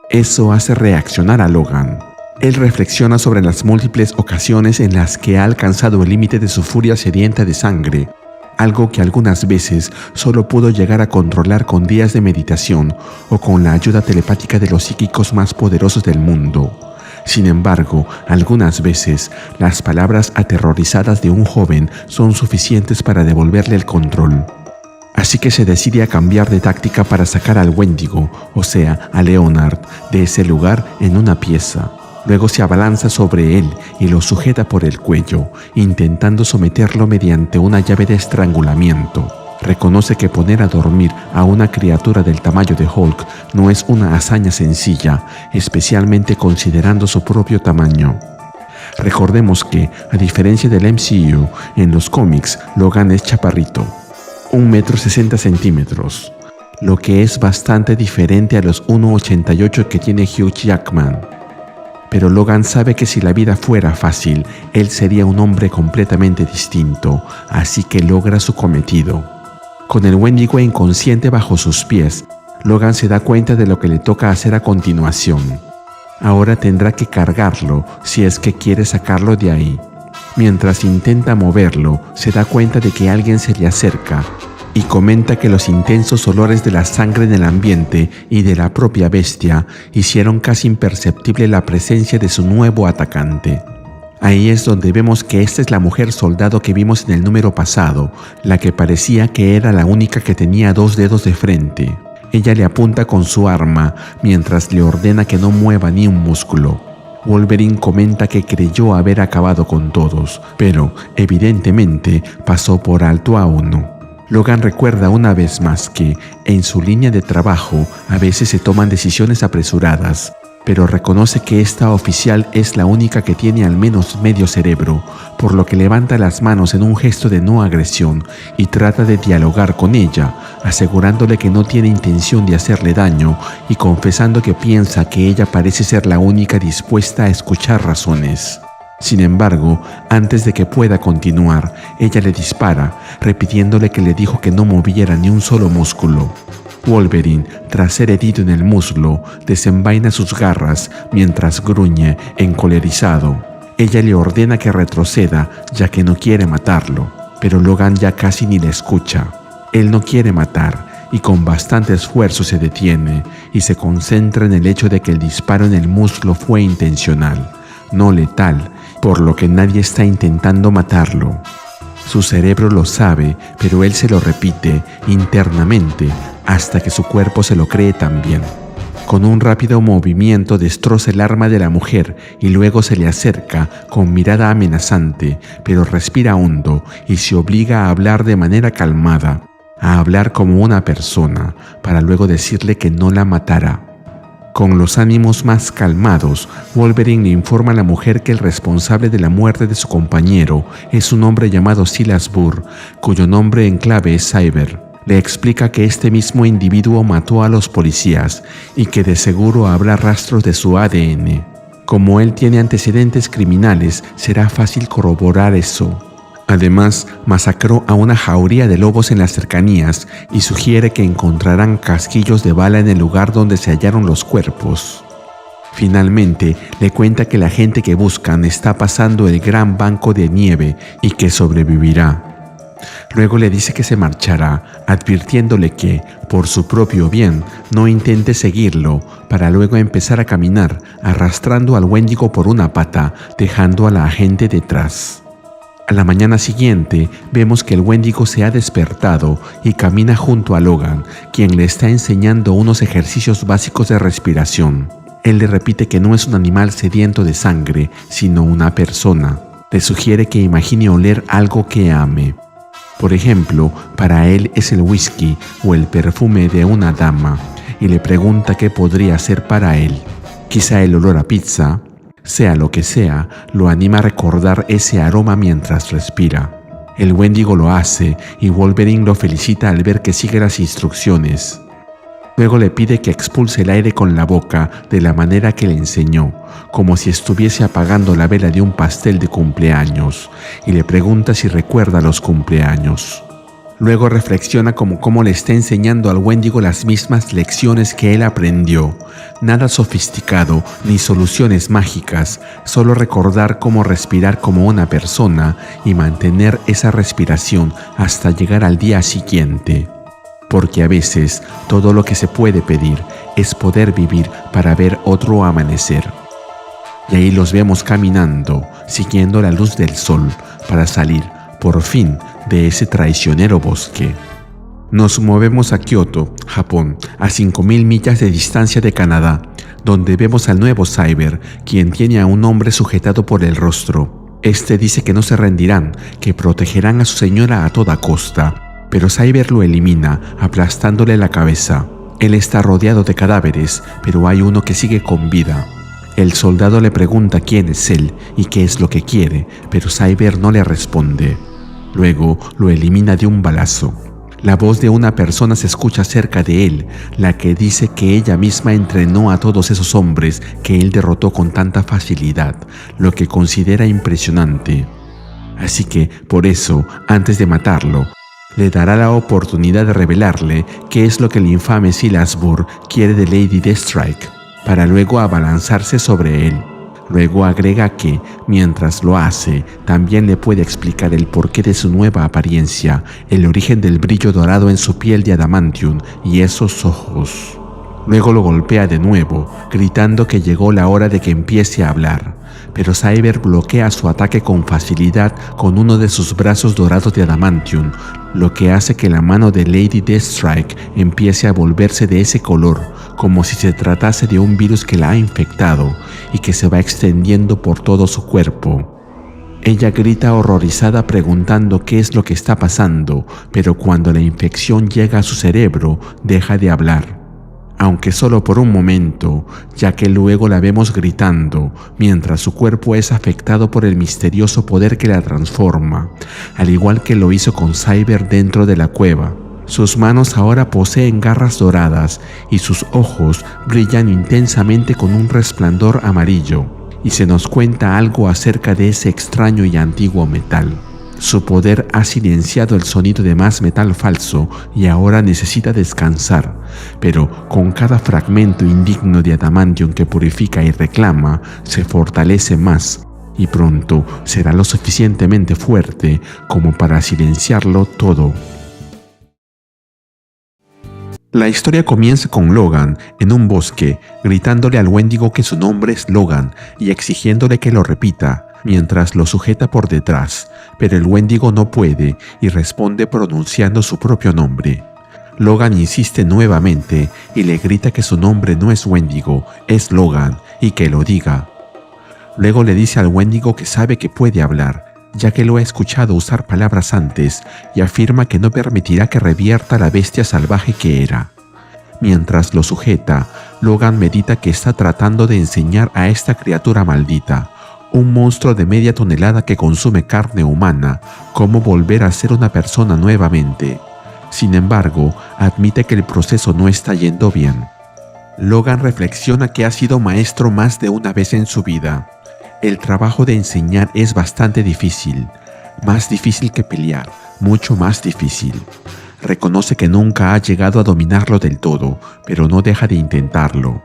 Eso hace reaccionar a Logan. Él reflexiona sobre las múltiples ocasiones en las que ha alcanzado el límite de su furia sedienta de sangre, algo que algunas veces solo pudo llegar a controlar con días de meditación o con la ayuda telepática de los psíquicos más poderosos del mundo. Sin embargo, algunas veces, las palabras aterrorizadas de un joven son suficientes para devolverle el control. Así que se decide a cambiar de táctica para sacar al Wendigo, o sea, a Leonard, de ese lugar en una pieza. Luego se abalanza sobre él y lo sujeta por el cuello, intentando someterlo mediante una llave de estrangulamiento. Reconoce que poner a dormir a una criatura del tamaño de Hulk no es una hazaña sencilla, especialmente considerando su propio tamaño. Recordemos que, a diferencia del MCU, en los cómics Logan es chaparrito, 1,60 m, lo que es bastante diferente a los 1,88 que tiene Hugh Jackman. Pero Logan sabe que si la vida fuera fácil, él sería un hombre completamente distinto, así que logra su cometido. Con el Wendigo inconsciente bajo sus pies, Logan se da cuenta de lo que le toca hacer a continuación. Ahora tendrá que cargarlo si es que quiere sacarlo de ahí. Mientras intenta moverlo, se da cuenta de que alguien se le acerca y comenta que los intensos olores de la sangre en el ambiente y de la propia bestia hicieron casi imperceptible la presencia de su nuevo atacante. Ahí es donde vemos que esta es la mujer soldado que vimos en el número pasado, la que parecía que era la única que tenía 2 dedos de frente. Ella le apunta con su arma mientras le ordena que no mueva ni un músculo. Wolverine comenta que creyó haber acabado con todos, pero evidentemente pasó por alto a uno. Logan recuerda una vez más que, en su línea de trabajo, a veces se toman decisiones apresuradas, pero reconoce que esta oficial es la única que tiene al menos medio cerebro, por lo que levanta las manos en un gesto de no agresión y trata de dialogar con ella, asegurándole que no tiene intención de hacerle daño y confesando que piensa que ella parece ser la única dispuesta a escuchar razones. Sin embargo, antes de que pueda continuar, ella le dispara, repitiéndole que le dijo que no moviera ni un solo músculo. Wolverine, tras ser herido en el muslo, desenvaina sus garras mientras gruñe, encolerizado. Ella le ordena que retroceda, ya que no quiere matarlo, pero Logan ya casi ni le escucha. Él no quiere matar, y con bastante esfuerzo se detiene, y se concentra en el hecho de que el disparo en el muslo fue intencional, no letal, por lo que nadie está intentando matarlo. Su cerebro lo sabe, pero él se lo repite internamente hasta que su cuerpo se lo cree también. Con un rápido movimiento destroza el arma de la mujer y luego se le acerca con mirada amenazante, pero respira hondo y se obliga a hablar de manera calmada, a hablar como una persona, para luego decirle que no la matará. Con los ánimos más calmados, Wolverine le informa a la mujer que el responsable de la muerte de su compañero es un hombre llamado Silas Burr, cuyo nombre en clave es Cyber. Le explica que este mismo individuo mató a los policías y que de seguro habrá rastros de su ADN. Como él tiene antecedentes criminales, será fácil corroborar eso. Además, masacró a una jauría de lobos en las cercanías y sugiere que encontrarán casquillos de bala en el lugar donde se hallaron los cuerpos. Finalmente, le cuenta que la gente que buscan está pasando el gran banco de nieve y que sobrevivirá. Luego le dice que se marchará, advirtiéndole que, por su propio bien, no intente seguirlo, para luego empezar a caminar, arrastrando al Wendigo por una pata, dejando a la agente detrás. A la mañana siguiente, vemos que el Wendigo se ha despertado y camina junto a Logan, quien le está enseñando unos ejercicios básicos de respiración. Él le repite que no es un animal sediento de sangre, sino una persona. Le sugiere que imagine oler algo que ame. Por ejemplo, para él es el whisky o el perfume de una dama, y le pregunta qué podría ser para él. Quizá el olor a pizza, sea lo que sea, lo anima a recordar ese aroma mientras respira. El Wendigo lo hace y Wolverine lo felicita al ver que sigue las instrucciones. Luego le pide que expulse el aire con la boca de la manera que le enseñó, como si estuviese apagando la vela de un pastel de cumpleaños, y le pregunta si recuerda los cumpleaños. Luego reflexiona como cómo le está enseñando al Wendigo las mismas lecciones que él aprendió. Nada sofisticado ni soluciones mágicas, solo recordar cómo respirar como una persona y mantener esa respiración hasta llegar al día siguiente. Porque a veces todo lo que se puede pedir es poder vivir para ver otro amanecer. Y ahí los vemos caminando, siguiendo la luz del sol, para salir, por fin, de ese traicionero bosque. Nos movemos a Kioto, Japón, a 5.000 millas de distancia de Canadá, donde vemos al nuevo Cyber, quien tiene a un hombre sujetado por el rostro. Este dice que no se rendirán, que protegerán a su señora a toda costa, pero Cyber lo elimina, aplastándole la cabeza. Él está rodeado de cadáveres, pero hay uno que sigue con vida. El soldado le pregunta quién es él y qué es lo que quiere, pero Cyber no le responde. Luego lo elimina de un balazo. La voz de una persona se escucha cerca de él, la que dice que ella misma entrenó a todos esos hombres que él derrotó con tanta facilidad, lo que considera impresionante. Así que, por eso, antes de matarlo, le dará la oportunidad de revelarle qué es lo que el infame Silas Burr quiere de Lady Deathstrike, para luego abalanzarse sobre él. Luego agrega que, mientras lo hace, también le puede explicar el porqué de su nueva apariencia, el origen del brillo dorado en su piel de adamantium y esos ojos. Luego lo golpea de nuevo, gritando que llegó la hora de que empiece a hablar. Pero Cyber bloquea su ataque con facilidad con uno de sus brazos dorados de adamantium, lo que hace que la mano de Lady Deathstrike empiece a volverse de ese color, como si se tratase de un virus que la ha infectado y que se va extendiendo por todo su cuerpo. Ella grita horrorizada preguntando qué es lo que está pasando, pero cuando la infección llega a su cerebro, deja de hablar. Aunque solo por un momento, ya que luego la vemos gritando, mientras su cuerpo es afectado por el misterioso poder que la transforma, al igual que lo hizo con Cyber dentro de la cueva. Sus manos ahora poseen garras doradas y sus ojos brillan intensamente con un resplandor amarillo, y se nos cuenta algo acerca de ese extraño y antiguo metal. Su poder ha silenciado el sonido de más metal falso y ahora necesita descansar, pero con cada fragmento indigno de adamantium que purifica y reclama, se fortalece más y pronto será lo suficientemente fuerte como para silenciarlo todo. La historia comienza con Logan en un bosque, gritándole al Wendigo que su nombre es Logan y exigiéndole que lo repita, mientras lo sujeta por detrás, pero el Wendigo no puede y responde pronunciando su propio nombre. Logan insiste nuevamente y le grita que su nombre no es Wendigo, es Logan, y que lo diga. Luego le dice al Wendigo que sabe que puede hablar, ya que lo ha escuchado usar palabras antes, y afirma que no permitirá que revierta la bestia salvaje que era. Mientras lo sujeta, Logan medita que está tratando de enseñar a esta criatura maldita, un monstruo de media tonelada que consume carne humana, cómo volver a ser una persona nuevamente. Sin embargo, admite que el proceso no está yendo bien. Logan reflexiona que ha sido maestro más de una vez en su vida. El trabajo de enseñar es bastante difícil, más difícil que pelear, mucho más difícil. Reconoce que nunca ha llegado a dominarlo del todo, pero no deja de intentarlo.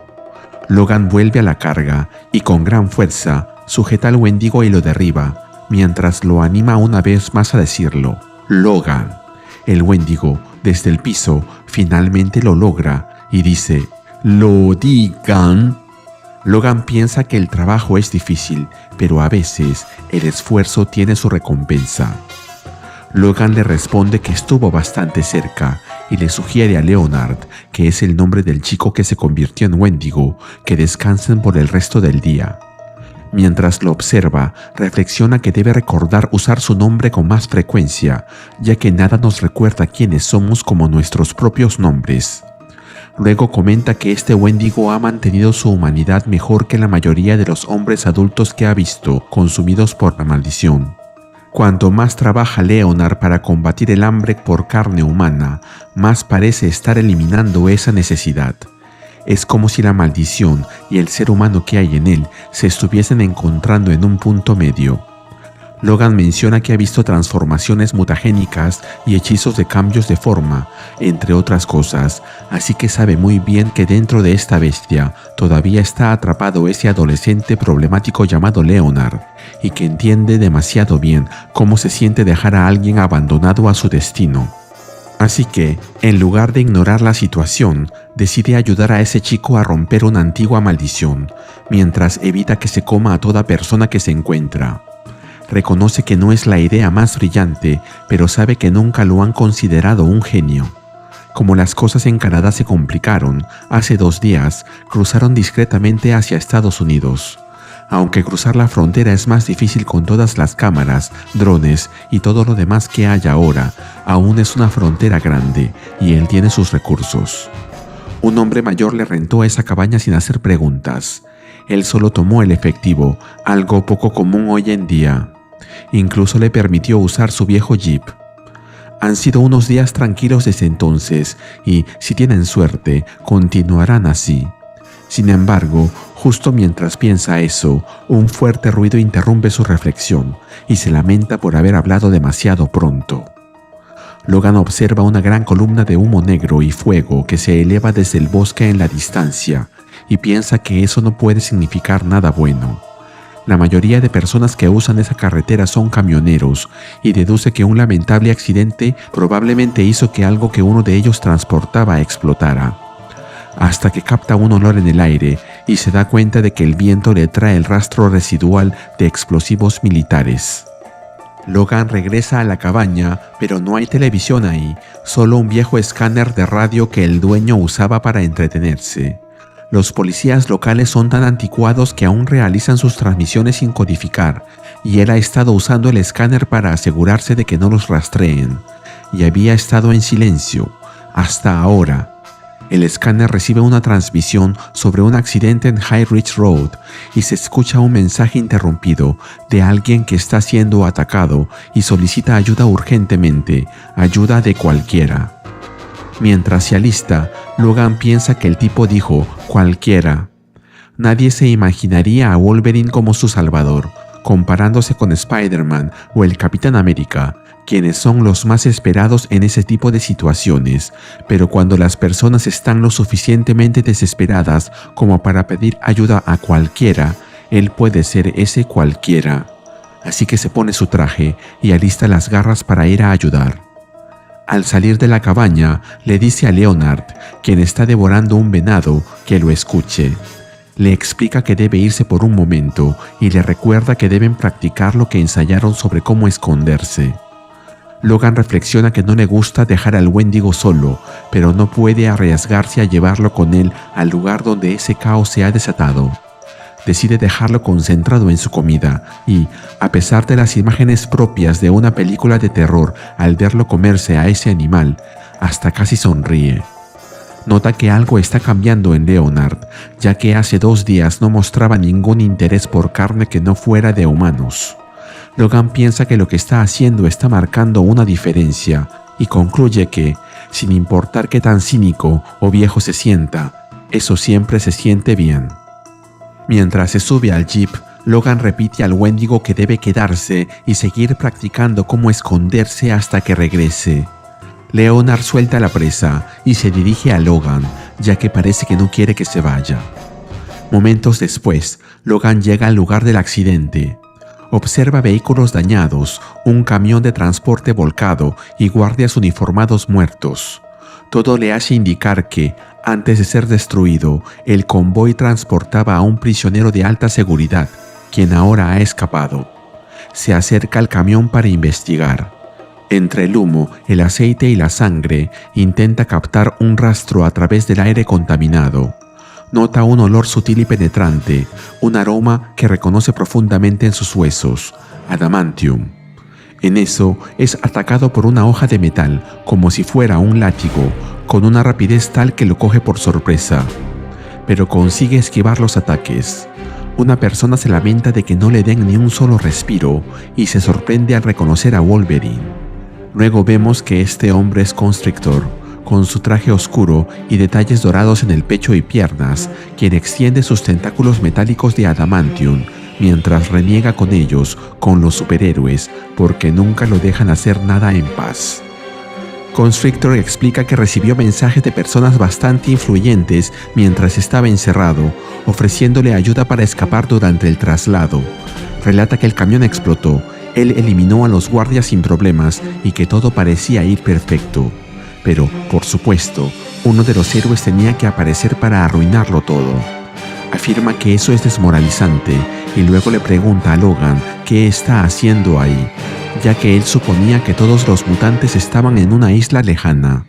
Logan vuelve a la carga y con gran fuerza sujeta al Wendigo y lo derriba, mientras lo anima una vez más a decirlo, Logan. El Wendigo, desde el piso, finalmente lo logra y dice, «Lo digan». Logan piensa que el trabajo es difícil, pero a veces el esfuerzo tiene su recompensa. Logan le responde que estuvo bastante cerca y le sugiere a Leonard, que es el nombre del chico que se convirtió en Wendigo, que descansen por el resto del día. Mientras lo observa, reflexiona que debe recordar usar su nombre con más frecuencia, ya que nada nos recuerda quiénes somos como nuestros propios nombres. Luego comenta que este Wendigo ha mantenido su humanidad mejor que la mayoría de los hombres adultos que ha visto, consumidos por la maldición. Cuanto más trabaja Leonard para combatir el hambre por carne humana, más parece estar eliminando esa necesidad. Es como si la maldición y el ser humano que hay en él se estuviesen encontrando en un punto medio. Logan menciona que ha visto transformaciones mutagénicas y hechizos de cambios de forma, entre otras cosas, así que sabe muy bien que dentro de esta bestia todavía está atrapado ese adolescente problemático llamado Leonard, y que entiende demasiado bien cómo se siente dejar a alguien abandonado a su destino. Así que, en lugar de ignorar la situación, decide ayudar a ese chico a romper una antigua maldición, mientras evita que se coma a toda persona que se encuentra. Reconoce que no es la idea más brillante, pero sabe que nunca lo han considerado un genio. Como las cosas en Canadá se complicaron, hace 2 días cruzaron discretamente hacia Estados Unidos. Aunque cruzar la frontera es más difícil con todas las cámaras, drones y todo lo demás que hay ahora, aún es una frontera grande y él tiene sus recursos. Un hombre mayor le rentó esa cabaña sin hacer preguntas. Él solo tomó el efectivo, algo poco común hoy en día. Incluso le permitió usar su viejo jeep. Han sido unos días tranquilos desde entonces y, si tienen suerte, continuarán así. Sin embargo, justo mientras piensa eso, un fuerte ruido interrumpe su reflexión y se lamenta por haber hablado demasiado pronto. Logan observa una gran columna de humo negro y fuego que se eleva desde el bosque en la distancia y piensa que eso no puede significar nada bueno. La mayoría de personas que usan esa carretera son camioneros y deduce que un lamentable accidente probablemente hizo que algo que uno de ellos transportaba explotara. Hasta que capta un olor en el aire y se da cuenta de que el viento le trae el rastro residual de explosivos militares. Logan regresa a la cabaña, pero no hay televisión ahí, solo un viejo escáner de radio que el dueño usaba para entretenerse. Los policías locales son tan anticuados que aún realizan sus transmisiones sin codificar, y él ha estado usando el escáner para asegurarse de que no los rastreen, y había estado en silencio, hasta ahora. El escáner recibe una transmisión sobre un accidente en High Ridge Road y se escucha un mensaje interrumpido de alguien que está siendo atacado y solicita ayuda urgentemente, ayuda de cualquiera. Mientras se alista, Logan piensa que el tipo dijo cualquiera. Nadie se imaginaría a Wolverine como su salvador, comparándose con Spider-Man o el Capitán América, quienes son los más esperados en ese tipo de situaciones, pero cuando las personas están lo suficientemente desesperadas como para pedir ayuda a cualquiera, él puede ser ese cualquiera. Así que se pone su traje y alista las garras para ir a ayudar. Al salir de la cabaña, le dice a Leonard, quien está devorando un venado, que lo escuche. Le explica que debe irse por un momento y le recuerda que deben practicar lo que ensayaron sobre cómo esconderse. Logan reflexiona que no le gusta dejar al Wendigo solo, pero no puede arriesgarse a llevarlo con él al lugar donde ese caos se ha desatado. Decide dejarlo concentrado en su comida y, a pesar de las imágenes propias de una película de terror al verlo comerse a ese animal, hasta casi sonríe. Nota que algo está cambiando en Leonard, ya que hace 2 días no mostraba ningún interés por carne que no fuera de humanos. Logan piensa que lo que está haciendo está marcando una diferencia y concluye que, sin importar qué tan cínico o viejo se sienta, eso siempre se siente bien. Mientras se sube al jeep, Logan repite al Wendigo que debe quedarse y seguir practicando cómo esconderse hasta que regrese. Leonard suelta la presa y se dirige a Logan, ya que parece que no quiere que se vaya. Momentos después, Logan llega al lugar del accidente. Observa vehículos dañados, un camión de transporte volcado y guardias uniformados muertos. Todo le hace indicar que, antes de ser destruido, el convoy transportaba a un prisionero de alta seguridad, quien ahora ha escapado. Se acerca al camión para investigar. Entre el humo, el aceite y la sangre, intenta captar un rastro a través del aire contaminado. Nota un olor sutil y penetrante, un aroma que reconoce profundamente en sus huesos, adamantium. En eso es atacado por una hoja de metal, como si fuera un látigo, con una rapidez tal que lo coge por sorpresa. Pero consigue esquivar los ataques. Una persona se lamenta de que no le den ni un solo respiro y se sorprende al reconocer a Wolverine. Luego vemos que este hombre es Constrictor, con su traje oscuro y detalles dorados en el pecho y piernas, quien extiende sus tentáculos metálicos de adamantium, mientras reniega con ellos, con los superhéroes, porque nunca lo dejan hacer nada en paz. Constrictor explica que recibió mensajes de personas bastante influyentes mientras estaba encerrado, ofreciéndole ayuda para escapar durante el traslado. Relata que el camión explotó, él eliminó a los guardias sin problemas y que todo parecía ir perfecto. Pero, por supuesto, uno de los héroes tenía que aparecer para arruinarlo todo. Afirma que eso es desmoralizante y luego le pregunta a Logan qué está haciendo ahí, ya que él suponía que todos los mutantes estaban en una isla lejana.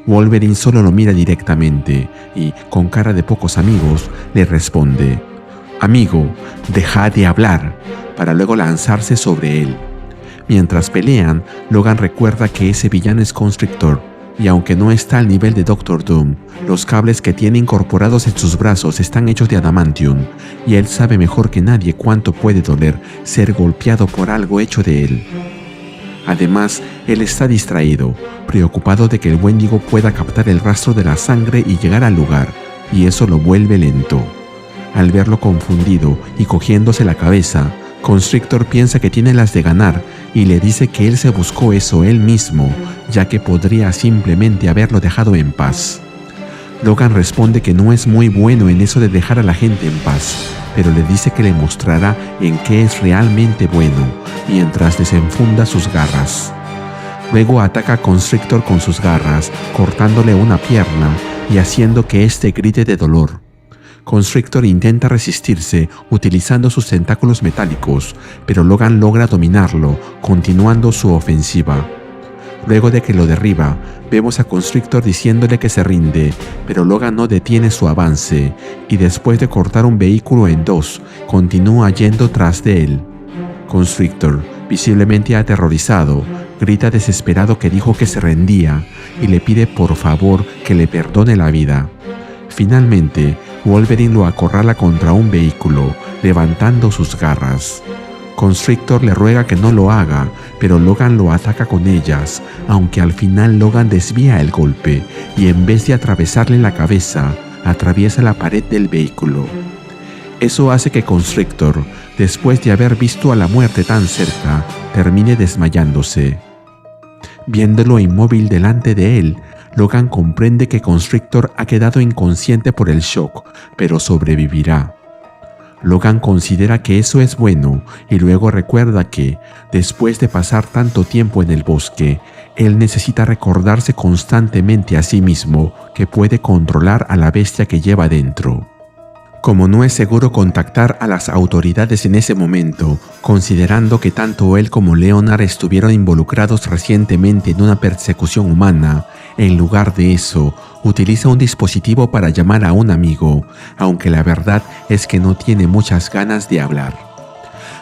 Wolverine solo lo mira directamente y, con cara de pocos amigos, le responde: «Amigo, deja de hablar», para luego lanzarse sobre él. Mientras pelean, Logan recuerda que ese villano es Constrictor, y aunque no está al nivel de Doctor Doom, los cables que tiene incorporados en sus brazos están hechos de adamantium, y él sabe mejor que nadie cuánto puede doler ser golpeado por algo hecho de él. Además, él está distraído, preocupado de que el Wendigo pueda captar el rastro de la sangre y llegar al lugar, y eso lo vuelve lento. Al verlo confundido y cogiéndose la cabeza, Constrictor piensa que tiene las de ganar y le dice que él se buscó eso él mismo, ya que podría simplemente haberlo dejado en paz. Logan responde que no es muy bueno en eso de dejar a la gente en paz, pero le dice que le mostrará en qué es realmente bueno, mientras desenfunda sus garras. Luego ataca a Constrictor con sus garras, cortándole una pierna y haciendo que éste grite de dolor. Constrictor intenta resistirse utilizando sus tentáculos metálicos, pero Logan logra dominarlo, continuando su ofensiva. Luego de que lo derriba, vemos a Constrictor diciéndole que se rinde, pero Logan no detiene su avance, y después de cortar un vehículo en dos, continúa yendo tras de él. Constrictor, visiblemente aterrorizado, grita desesperado que dijo que se rendía, y le pide por favor que le perdone la vida. Finalmente, Wolverine lo acorrala contra un vehículo, levantando sus garras. Constrictor le ruega que no lo haga, pero Logan lo ataca con ellas, aunque al final Logan desvía el golpe y en vez de atravesarle la cabeza, atraviesa la pared del vehículo. Eso hace que Constrictor, después de haber visto a la muerte tan cerca, termine desmayándose. Viéndolo inmóvil delante de él, Logan comprende que Constrictor ha quedado inconsciente por el shock, pero sobrevivirá. Logan considera que eso es bueno y luego recuerda que, después de pasar tanto tiempo en el bosque, él necesita recordarse constantemente a sí mismo que puede controlar a la bestia que lleva dentro. Como no es seguro contactar a las autoridades en ese momento, considerando que tanto él como Leonard estuvieron involucrados recientemente en una persecución humana, en lugar de eso, utiliza un dispositivo para llamar a un amigo, aunque la verdad es que no tiene muchas ganas de hablar.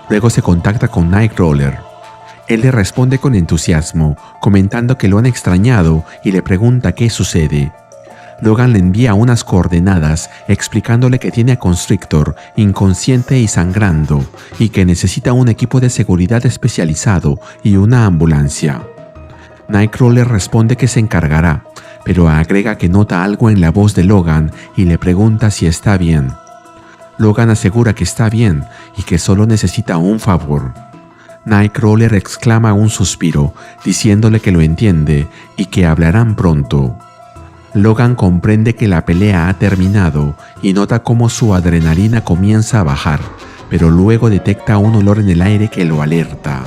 Luego se contacta con Nightcrawler. Él le responde con entusiasmo, comentando que lo han extrañado y le pregunta qué sucede. Logan le envía unas coordenadas explicándole que tiene a Constrictor inconsciente y sangrando y que necesita un equipo de seguridad especializado y una ambulancia. Nightcrawler responde que se encargará, pero agrega que nota algo en la voz de Logan y le pregunta si está bien. Logan asegura que está bien y que solo necesita un favor. Nightcrawler exclama un suspiro, diciéndole que lo entiende y que hablarán pronto. Logan comprende que la pelea ha terminado y nota cómo su adrenalina comienza a bajar, pero luego detecta un olor en el aire que lo alerta.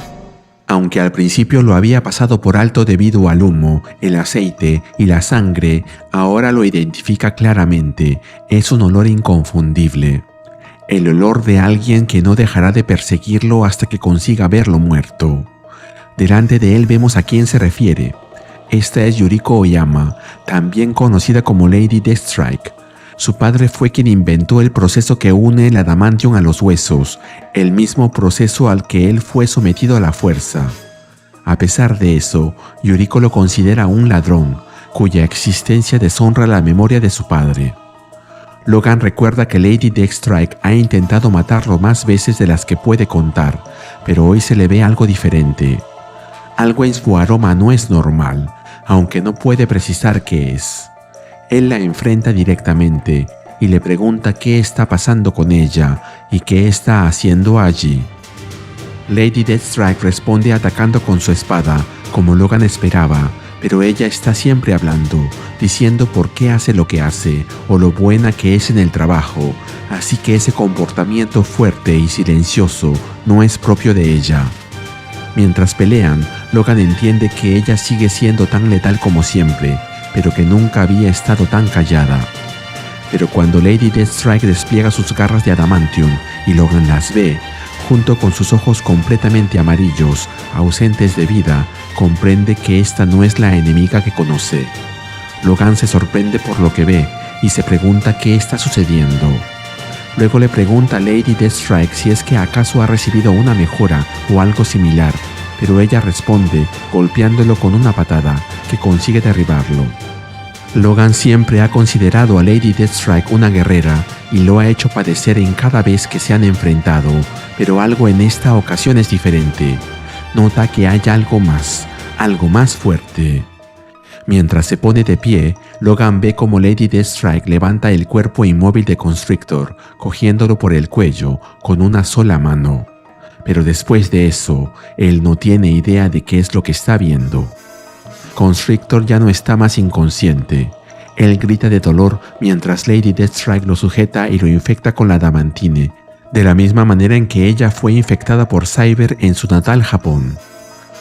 Aunque al principio lo había pasado por alto debido al humo, el aceite y la sangre, ahora lo identifica claramente. Es un olor inconfundible. El olor de alguien que no dejará de perseguirlo hasta que consiga verlo muerto. Delante de él vemos a quién se refiere. Esta es Yuriko Oyama, también conocida como Lady Deathstrike. Su padre fue quien inventó el proceso que une el adamantium a los huesos, el mismo proceso al que él fue sometido a la fuerza. A pesar de eso, Yuriko lo considera un ladrón, cuya existencia deshonra la memoria de su padre. Logan recuerda que Lady Deathstrike ha intentado matarlo más veces de las que puede contar, pero hoy se le ve algo diferente. Algo en su aroma no es normal, aunque no puede precisar qué es. Él la enfrenta directamente y le pregunta qué está pasando con ella y qué está haciendo allí. Lady Deathstrike responde atacando con su espada, como Logan esperaba, pero ella está siempre hablando, diciendo por qué hace lo que hace o lo buena que es en el trabajo, así que ese comportamiento fuerte y silencioso no es propio de ella. Mientras pelean, Logan entiende que ella sigue siendo tan letal como siempre, pero que nunca había estado tan callada. Pero cuando Lady Deathstrike despliega sus garras de adamantium y Logan las ve, junto con sus ojos completamente amarillos, ausentes de vida, comprende que esta no es la enemiga que conoce. Logan se sorprende por lo que ve y se pregunta qué está sucediendo. Luego le pregunta a Lady Deathstrike si es que acaso ha recibido una mejora o algo similar, pero ella responde golpeándolo con una patada que consigue derribarlo. Logan siempre ha considerado a Lady Deathstrike una guerrera y lo ha hecho padecer en cada vez que se han enfrentado, pero algo en esta ocasión es diferente. Nota que hay algo más fuerte. Mientras se pone de pie, Logan ve como Lady Deathstrike levanta el cuerpo inmóvil de Constrictor, cogiéndolo por el cuello con una sola mano. Pero después de eso, él no tiene idea de qué es lo que está viendo. Constrictor ya no está más inconsciente. Él grita de dolor mientras Lady Deathstrike lo sujeta y lo infecta con la adamantine, de la misma manera en que ella fue infectada por Cyber en su natal Japón.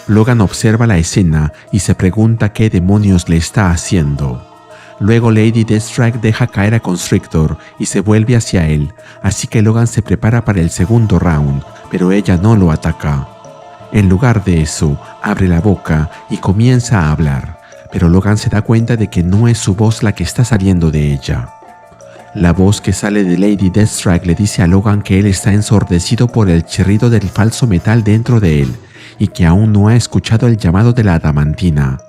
Logan observa la escena y se pregunta qué demonios le está haciendo. Luego Lady Deathstrike deja caer a Constrictor y se vuelve hacia él, así que Logan se prepara para el segundo round, pero ella no lo ataca. En lugar de eso, abre la boca y comienza a hablar, pero Logan se da cuenta de que no es su voz la que está saliendo de ella. La voz que sale de Lady Deathstrike le dice a Logan que él está ensordecido por el chirrido del falso metal dentro de él y que aún no ha escuchado el llamado de la adamantina.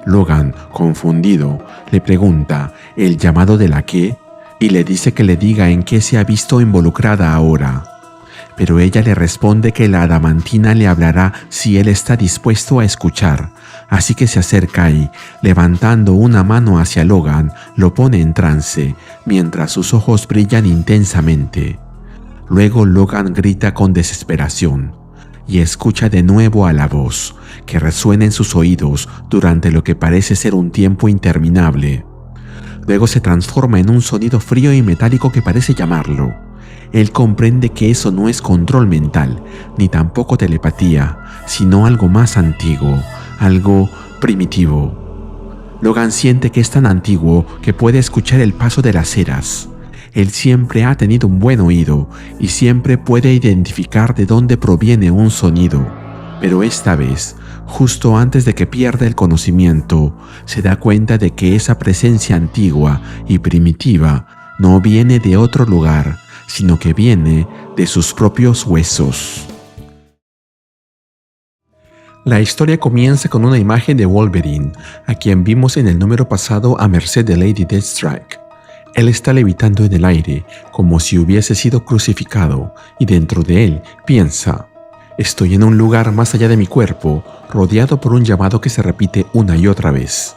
Logan, confundido, le pregunta ¿el llamado de la qué? Y le dice que le diga en qué se ha visto involucrada ahora. Pero ella le responde que la adamantina le hablará si él está dispuesto a escuchar, así que se acerca y, levantando una mano hacia Logan, lo pone en trance, mientras sus ojos brillan intensamente. Luego Logan grita con desesperación, y escucha de nuevo a la voz, que resuena en sus oídos durante lo que parece ser un tiempo interminable. Luego se transforma en un sonido frío y metálico que parece llamarlo. Él comprende que eso no es control mental, ni tampoco telepatía, sino algo más antiguo, algo primitivo. Logan siente que es tan antiguo que puede escuchar el paso de las eras. Él siempre ha tenido un buen oído y siempre puede identificar de dónde proviene un sonido, pero esta vez, justo antes de que pierda el conocimiento, se da cuenta de que esa presencia antigua y primitiva no viene de otro lugar, sino que viene de sus propios huesos. La historia comienza con una imagen de Wolverine, a quien vimos en el número pasado a merced de Lady Deathstrike. Él está levitando en el aire, como si hubiese sido crucificado, y dentro de él piensa: estoy en un lugar más allá de mi cuerpo, rodeado por un llamado que se repite una y otra vez.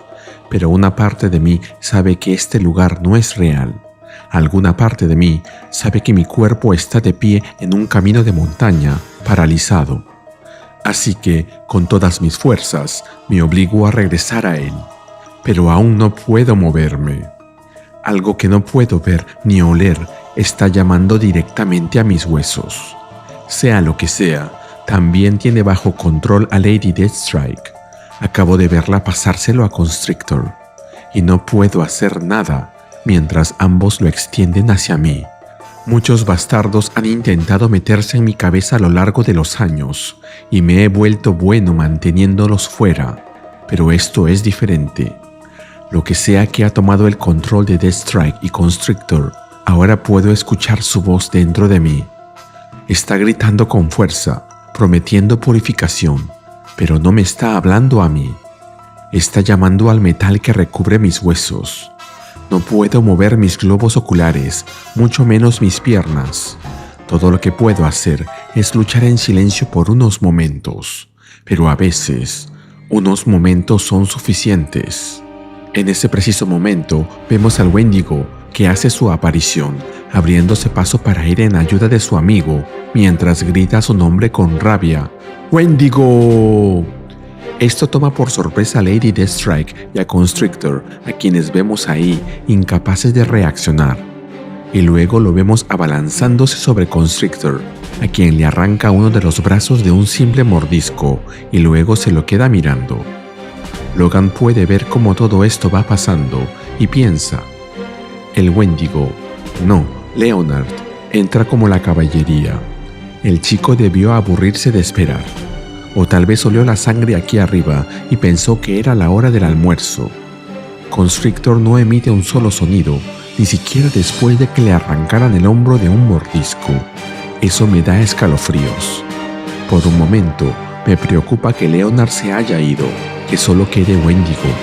Pero una parte de mí sabe que este lugar no es real. Alguna parte de mí sabe que mi cuerpo está de pie en un camino de montaña, paralizado. Así que, con todas mis fuerzas, me obligo a regresar a él. Pero aún no puedo moverme. Algo que no puedo ver ni oler está llamando directamente a mis huesos. Sea lo que sea, también tiene bajo control a Lady Deathstrike. Acabo de verla pasárselo a Constrictor, y no puedo hacer nada mientras ambos lo extienden hacia mí. Muchos bastardos han intentado meterse en mi cabeza a lo largo de los años, y me he vuelto bueno manteniéndolos fuera, pero esto es diferente. Lo que sea que ha tomado el control de Deathstrike y Constrictor, ahora puedo escuchar su voz dentro de mí. Está gritando con fuerza, prometiendo purificación, pero no me está hablando a mí. Está llamando al metal que recubre mis huesos. No puedo mover mis globos oculares, mucho menos mis piernas. Todo lo que puedo hacer es luchar en silencio por unos momentos, pero a veces, unos momentos son suficientes. En ese preciso momento, vemos al Wendigo que hace su aparición, abriéndose paso para ir en ayuda de su amigo, mientras grita su nombre con rabia. ¡Wendigo! Esto toma por sorpresa a Lady Deathstrike y a Constrictor, a quienes vemos ahí, incapaces de reaccionar. Y luego lo vemos abalanzándose sobre Constrictor, a quien le arranca uno de los brazos de un simple mordisco y luego se lo queda mirando. Logan puede ver cómo todo esto va pasando y piensa: el Wendigo, no, Leonard, entra como la caballería. El chico debió aburrirse de esperar. O tal vez olió la sangre aquí arriba y pensó que era la hora del almuerzo. Constrictor no emite un solo sonido, ni siquiera después de que le arrancaran el hombro de un mordisco. Eso me da escalofríos. Por un momento, me preocupa que Leonard se haya ido, que solo quede Wendigo.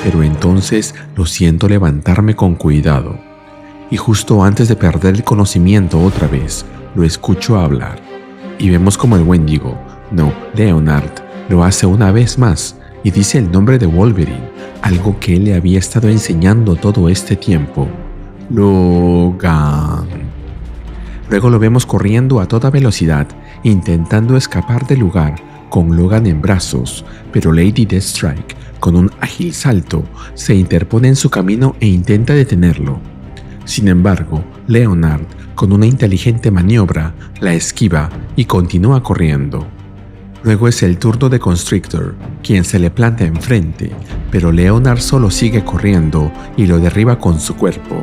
Pero entonces lo siento levantarme con cuidado. Y justo antes de perder el conocimiento otra vez, lo escucho hablar. Y vemos como el Wendigo, no, Leonard, lo hace una vez más y dice el nombre de Wolverine, algo que él le había estado enseñando todo este tiempo. Logan. Luego lo vemos corriendo a toda velocidad, intentando escapar del lugar, con Logan en brazos, pero Lady Deathstrike, con un ágil salto, se interpone en su camino e intenta detenerlo. Sin embargo, Leonard, con una inteligente maniobra, la esquiva y continúa corriendo. Luego es el turno de Constrictor, quien se le planta enfrente, pero Leonard solo sigue corriendo y lo derriba con su cuerpo.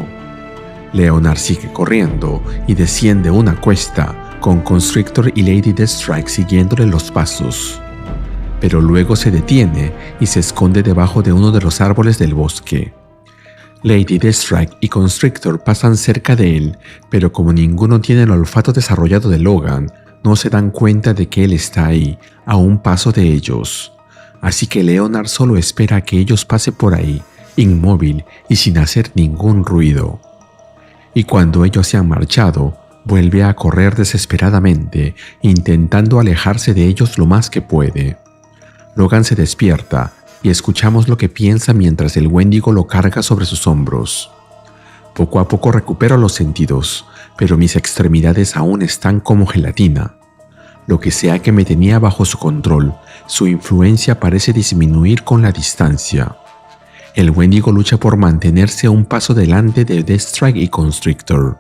Leonard sigue corriendo y desciende una cuesta, con Constrictor y Lady Deathstrike siguiéndole los pasos. Pero luego se detiene y se esconde debajo de uno de los árboles del bosque. Lady Deathstrike y Constrictor pasan cerca de él, pero como ninguno tiene el olfato desarrollado de Logan, no se dan cuenta de que él está ahí, a un paso de ellos. Así que Leonard solo espera a que ellos pasen por ahí, inmóvil y sin hacer ningún ruido. Y cuando ellos se han marchado, vuelve a correr desesperadamente, intentando alejarse de ellos lo más que puede. Logan se despierta y escuchamos lo que piensa mientras el Wendigo lo carga sobre sus hombros. Poco a poco recupero los sentidos, pero mis extremidades aún están como gelatina. Lo que sea que me tenía bajo su control, su influencia parece disminuir con la distancia. El Wendigo lucha por mantenerse un paso delante de Deathstrike y Constrictor.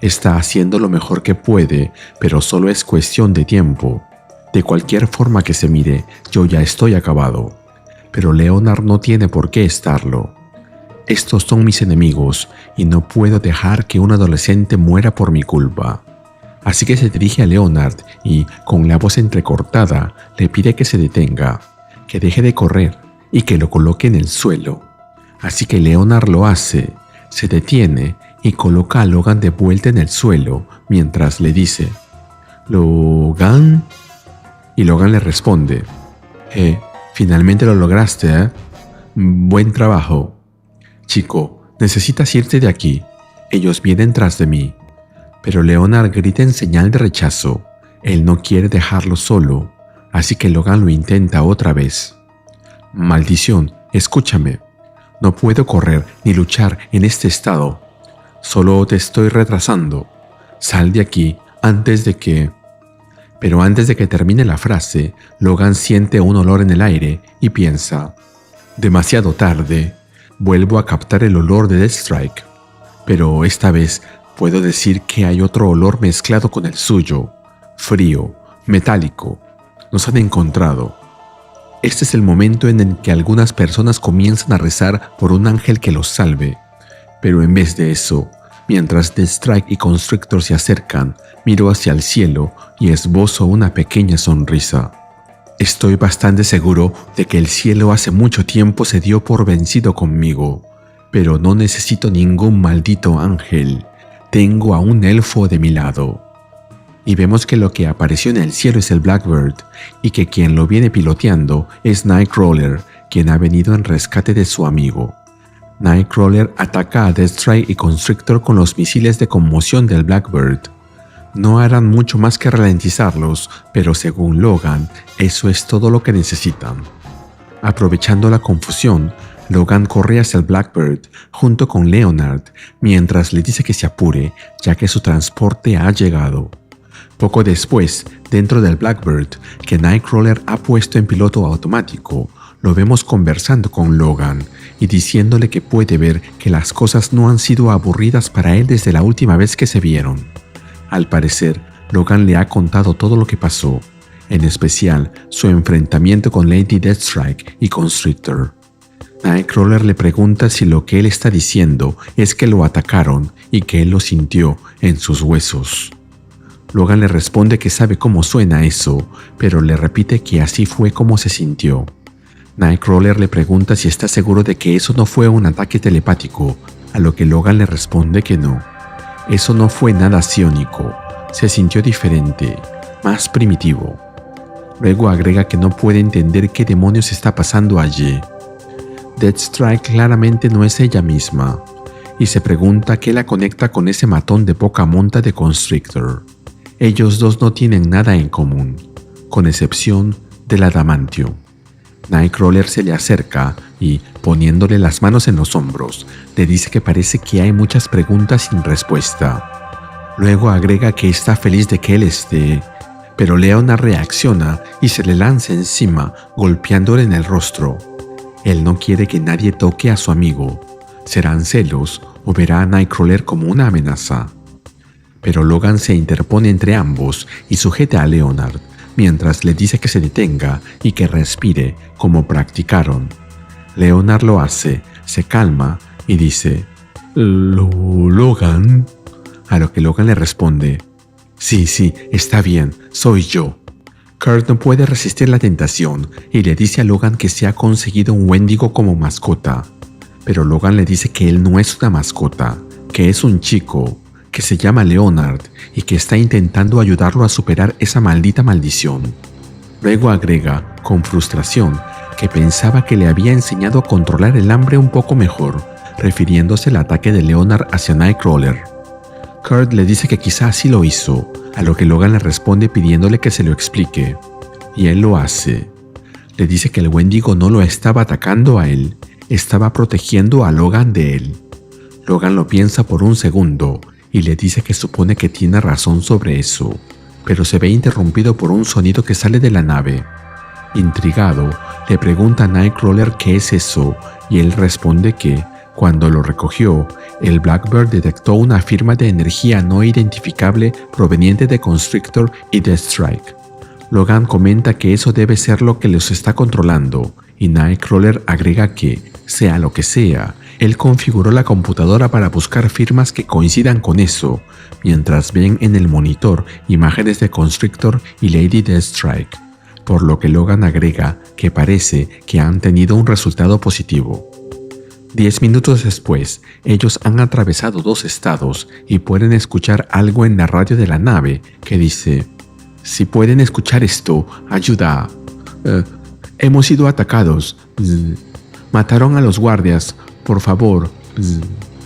Está haciendo lo mejor que puede, pero solo es cuestión de tiempo. De cualquier forma que se mire, yo ya estoy acabado. Pero Leonard no tiene por qué estarlo. Estos son mis enemigos y no puedo dejar que un adolescente muera por mi culpa. Así que se dirige a Leonard y, con la voz entrecortada, le pide que se detenga, que deje de correr y que lo coloque en el suelo. Así que Leonard lo hace, se detiene y coloca a Logan de vuelta en el suelo mientras le dice: «¿Logan?» Y Logan le responde: «Finalmente lo lograste, ¿eh? Buen trabajo. Chico, necesitas irte de aquí. Ellos vienen tras de mí». Pero Leonard grita en señal de rechazo. Él no quiere dejarlo solo, así que Logan lo intenta otra vez. «Maldición, escúchame. No puedo correr ni luchar en este estado. Solo te estoy retrasando. Sal de aquí antes de que...» Pero antes de que termine la frase, Logan siente un olor en el aire y piensa: «Demasiado tarde. Vuelvo a captar el olor de Deathstrike. Pero esta vez puedo decir que hay otro olor mezclado con el suyo, frío, metálico. Nos han encontrado». Este es el momento en el que algunas personas comienzan a rezar por un ángel que los salve. Pero en vez de eso, mientras Deathstrike y Constrictor se acercan, miro hacia el cielo y esbozo una pequeña sonrisa. Estoy bastante seguro de que el cielo hace mucho tiempo se dio por vencido conmigo, pero no necesito ningún maldito ángel. Tengo a un elfo de mi lado. Y vemos que lo que apareció en el cielo es el Blackbird, y que quien lo viene piloteando es Nightcrawler, quien ha venido en rescate de su amigo. Nightcrawler ataca a Deathstrike y Constrictor con los misiles de conmoción del Blackbird. No harán mucho más que ralentizarlos, pero según Logan, eso es todo lo que necesitan. Aprovechando la confusión, Logan corre hacia el Blackbird junto con Leonard, mientras le dice que se apure, ya que su transporte ha llegado. Poco después, dentro del Blackbird, que Nightcrawler ha puesto en piloto automático, lo vemos conversando con Logan y diciéndole que puede ver que las cosas no han sido aburridas para él desde la última vez que se vieron. Al parecer, Logan le ha contado todo lo que pasó, en especial su enfrentamiento con Lady Deathstrike y Constrictor. Nightcrawler le pregunta si lo que él está diciendo es que lo atacaron y que él lo sintió en sus huesos. Logan le responde que sabe cómo suena eso, pero le repite que así fue como se sintió. Nightcrawler le pregunta si está seguro de que eso no fue un ataque telepático, a lo que Logan le responde que no. Eso no fue nada psiónico, se sintió diferente, más primitivo. Luego agrega que no puede entender qué demonios está pasando allí. Deathstrike claramente no es ella misma, y se pregunta qué la conecta con ese matón de poca monta de Constrictor. Ellos dos no tienen nada en común, con excepción del adamantio. Nightcrawler se le acerca y, poniéndole las manos en los hombros, le dice que parece que hay muchas preguntas sin respuesta. Luego agrega que está feliz de que él esté, pero Leonard reacciona y se le lanza encima, golpeándole en el rostro. Él no quiere que nadie toque a su amigo. ¿Serán celos o verá a Nightcrawler como una amenaza? Pero Logan se interpone entre ambos y sujeta a Leonard, mientras le dice que se detenga y que respire como practicaron. Leonard lo hace, se calma y dice, «Logan», a lo que Logan le responde, Sí, está bien, soy yo». Kurt no puede resistir la tentación y le dice a Logan que se ha conseguido un Wendigo como mascota, pero Logan le dice que él no es una mascota, que es un chico, que se llama Leonard y que está intentando ayudarlo a superar esa maldita maldición. Luego agrega, con frustración, que pensaba que le había enseñado a controlar el hambre un poco mejor, refiriéndose al ataque de Leonard hacia Nightcrawler. Kurt le dice que quizá así lo hizo, a lo que Logan le responde pidiéndole que se lo explique, y él lo hace. Le dice que el Wendigo no lo estaba atacando a él, estaba protegiendo a Logan de él. Logan lo piensa por un segundo y le dice que supone que tiene razón sobre eso, pero se ve interrumpido por un sonido que sale de la nave. Intrigado, le pregunta a Nightcrawler qué es eso y él responde que, cuando lo recogió, el Blackbird detectó una firma de energía no identificable proveniente de Constrictor y Deathstrike. Logan comenta que eso debe ser lo que los está controlando y Nightcrawler agrega que, sea lo que sea, él configuró la computadora para buscar firmas que coincidan con eso, mientras ven en el monitor imágenes de Constrictor y Lady Deathstrike, por lo que Logan agrega que parece que han tenido un resultado positivo. 10 minutos después, ellos han atravesado 2 estados y pueden escuchar algo en la radio de la nave que dice: «Si pueden escuchar esto, ayuda. Hemos sido atacados. Mataron a los guardias. Por favor.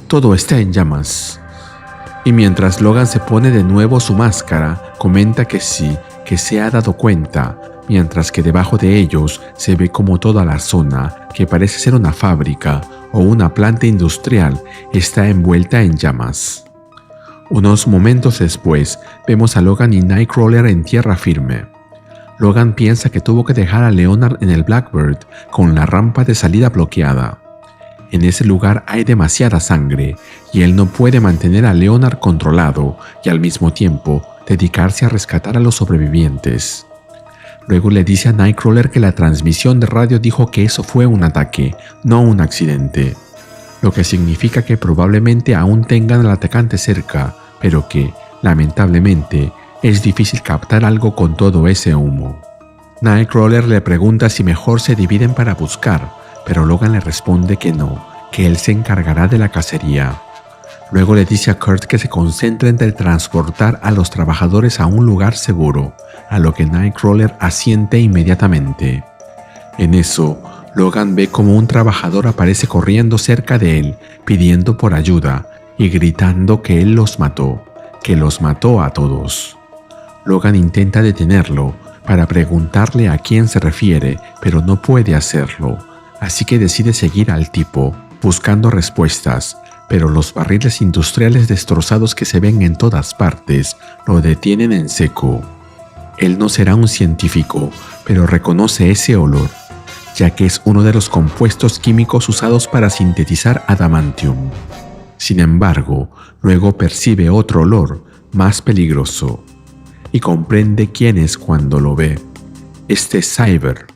Todo está en llamas». Y mientras Logan se pone de nuevo su máscara, comenta que sí, que se ha dado cuenta, mientras que debajo de ellos se ve como toda la zona, que parece ser una fábrica o una planta industrial, está envuelta en llamas. Unos momentos después, vemos a Logan y Nightcrawler en tierra firme. Logan piensa que tuvo que dejar a Leonard en el Blackbird con la rampa de salida bloqueada. En ese lugar hay demasiada sangre y él no puede mantener a Leonard controlado y al mismo tiempo dedicarse a rescatar a los sobrevivientes. Luego le dice a Nightcrawler que la transmisión de radio dijo que eso fue un ataque, no un accidente, lo que significa que probablemente aún tengan al atacante cerca, pero que, lamentablemente, es difícil captar algo con todo ese humo. Nightcrawler le pregunta si mejor se dividen para buscar, pero Logan le responde que no, que él se encargará de la cacería. Luego le dice a Kurt que se concentre en transportar a los trabajadores a un lugar seguro, a lo que Nightcrawler asiente inmediatamente. En eso, Logan ve como un trabajador aparece corriendo cerca de él, pidiendo por ayuda y gritando que él los mató, que los mató a todos. Logan intenta detenerlo para preguntarle a quién se refiere, pero no puede hacerlo, así que decide seguir al tipo, buscando respuestas, pero los barriles industriales destrozados que se ven en todas partes lo detienen en seco. Él no será un científico, pero reconoce ese olor, ya que es uno de los compuestos químicos usados para sintetizar adamantium. Sin embargo, luego percibe otro olor, más peligroso, y comprende quién es cuando lo ve. Este es Cyber.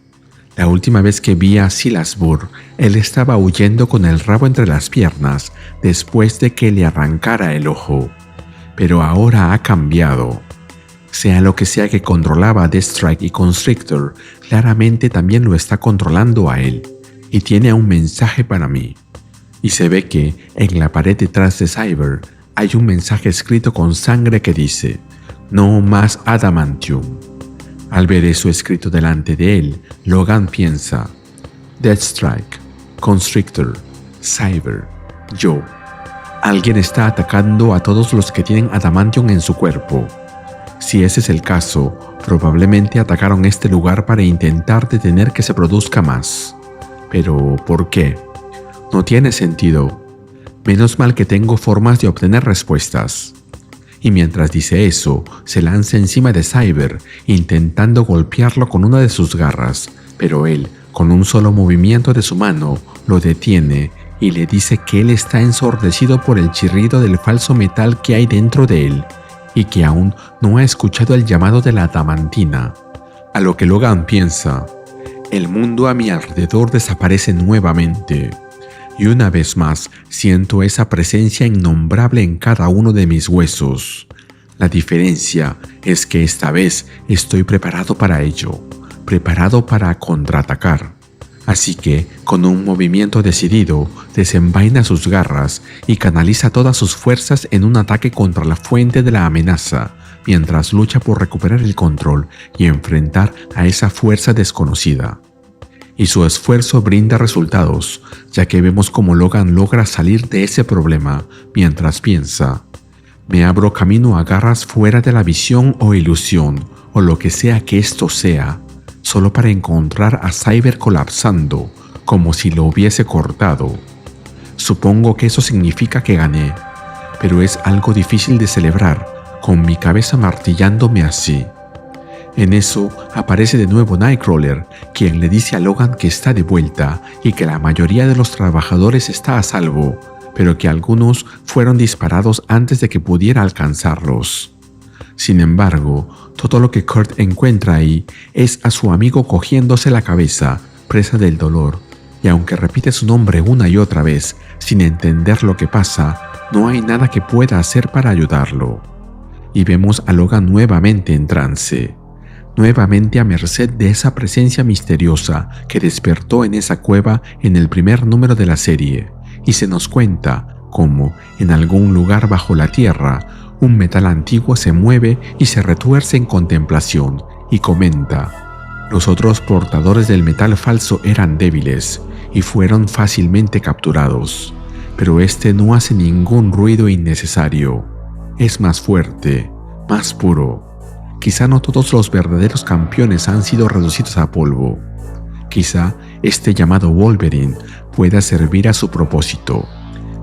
La última vez que vi a Silas Burr, él estaba huyendo con el rabo entre las piernas después de que le arrancara el ojo. Pero ahora ha cambiado. Sea lo que sea que controlaba a Deathstrike y Constrictor, claramente también lo está controlando a él, y tiene un mensaje para mí. Y se ve que, en la pared detrás de Cyber, hay un mensaje escrito con sangre que dice: "No más adamantium". Al ver eso escrito delante de él, Logan piensa: Deathstrike, Constrictor, Cyber, yo. Alguien está atacando a todos los que tienen adamantium en su cuerpo. Si ese es el caso, probablemente atacaron este lugar para intentar detener que se produzca más. Pero, ¿por qué? No tiene sentido. Menos mal que tengo formas de obtener respuestas. Y mientras dice eso, se lanza encima de Cyber, intentando golpearlo con una de sus garras, pero él, con un solo movimiento de su mano, lo detiene y le dice que él está ensordecido por el chirrido del falso metal que hay dentro de él, y que aún no ha escuchado el llamado de la adamantina. A lo que Logan piensa: el mundo a mi alrededor desaparece nuevamente. Y una vez más siento esa presencia innombrable en cada uno de mis huesos. La diferencia es que esta vez estoy preparado para ello, preparado para contraatacar. Así que, con un movimiento decidido, desenvaina sus garras y canaliza todas sus fuerzas en un ataque contra la fuente de la amenaza, mientras lucha por recuperar el control y enfrentar a esa fuerza desconocida. Y su esfuerzo brinda resultados, ya que vemos cómo Logan logra salir de ese problema mientras piensa: me abro camino a garras fuera de la visión o ilusión, o lo que sea que esto sea, solo para encontrar a Cyber colapsando, como si lo hubiese cortado. Supongo que eso significa que gané, pero es algo difícil de celebrar, con mi cabeza martillándome así. En eso aparece de nuevo Nightcrawler, quien le dice a Logan que está de vuelta y que la mayoría de los trabajadores está a salvo, pero que algunos fueron disparados antes de que pudiera alcanzarlos. Sin embargo, todo lo que Kurt encuentra ahí es a su amigo cogiéndose la cabeza, presa del dolor, y aunque repite su nombre una y otra vez, sin entender lo que pasa, no hay nada que pueda hacer para ayudarlo. Y vemos a Logan nuevamente en trance, nuevamente a merced de esa presencia misteriosa que despertó en esa cueva en el primer número de la serie, y se nos cuenta cómo, en algún lugar bajo la tierra, un metal antiguo se mueve y se retuerce en contemplación, y comenta: los otros portadores del metal falso eran débiles y fueron fácilmente capturados, pero este no hace ningún ruido innecesario. Es más fuerte, más puro. Quizá no todos los verdaderos campeones han sido reducidos a polvo. Quizá este llamado Wolverine pueda servir a su propósito,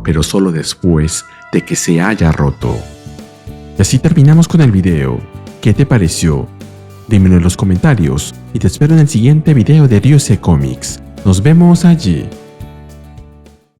pero solo después de que se haya roto. Y así terminamos con el video. ¿Qué te pareció? Dímelo en los comentarios y te espero en el siguiente video de Ryusei Comics. Nos vemos allí.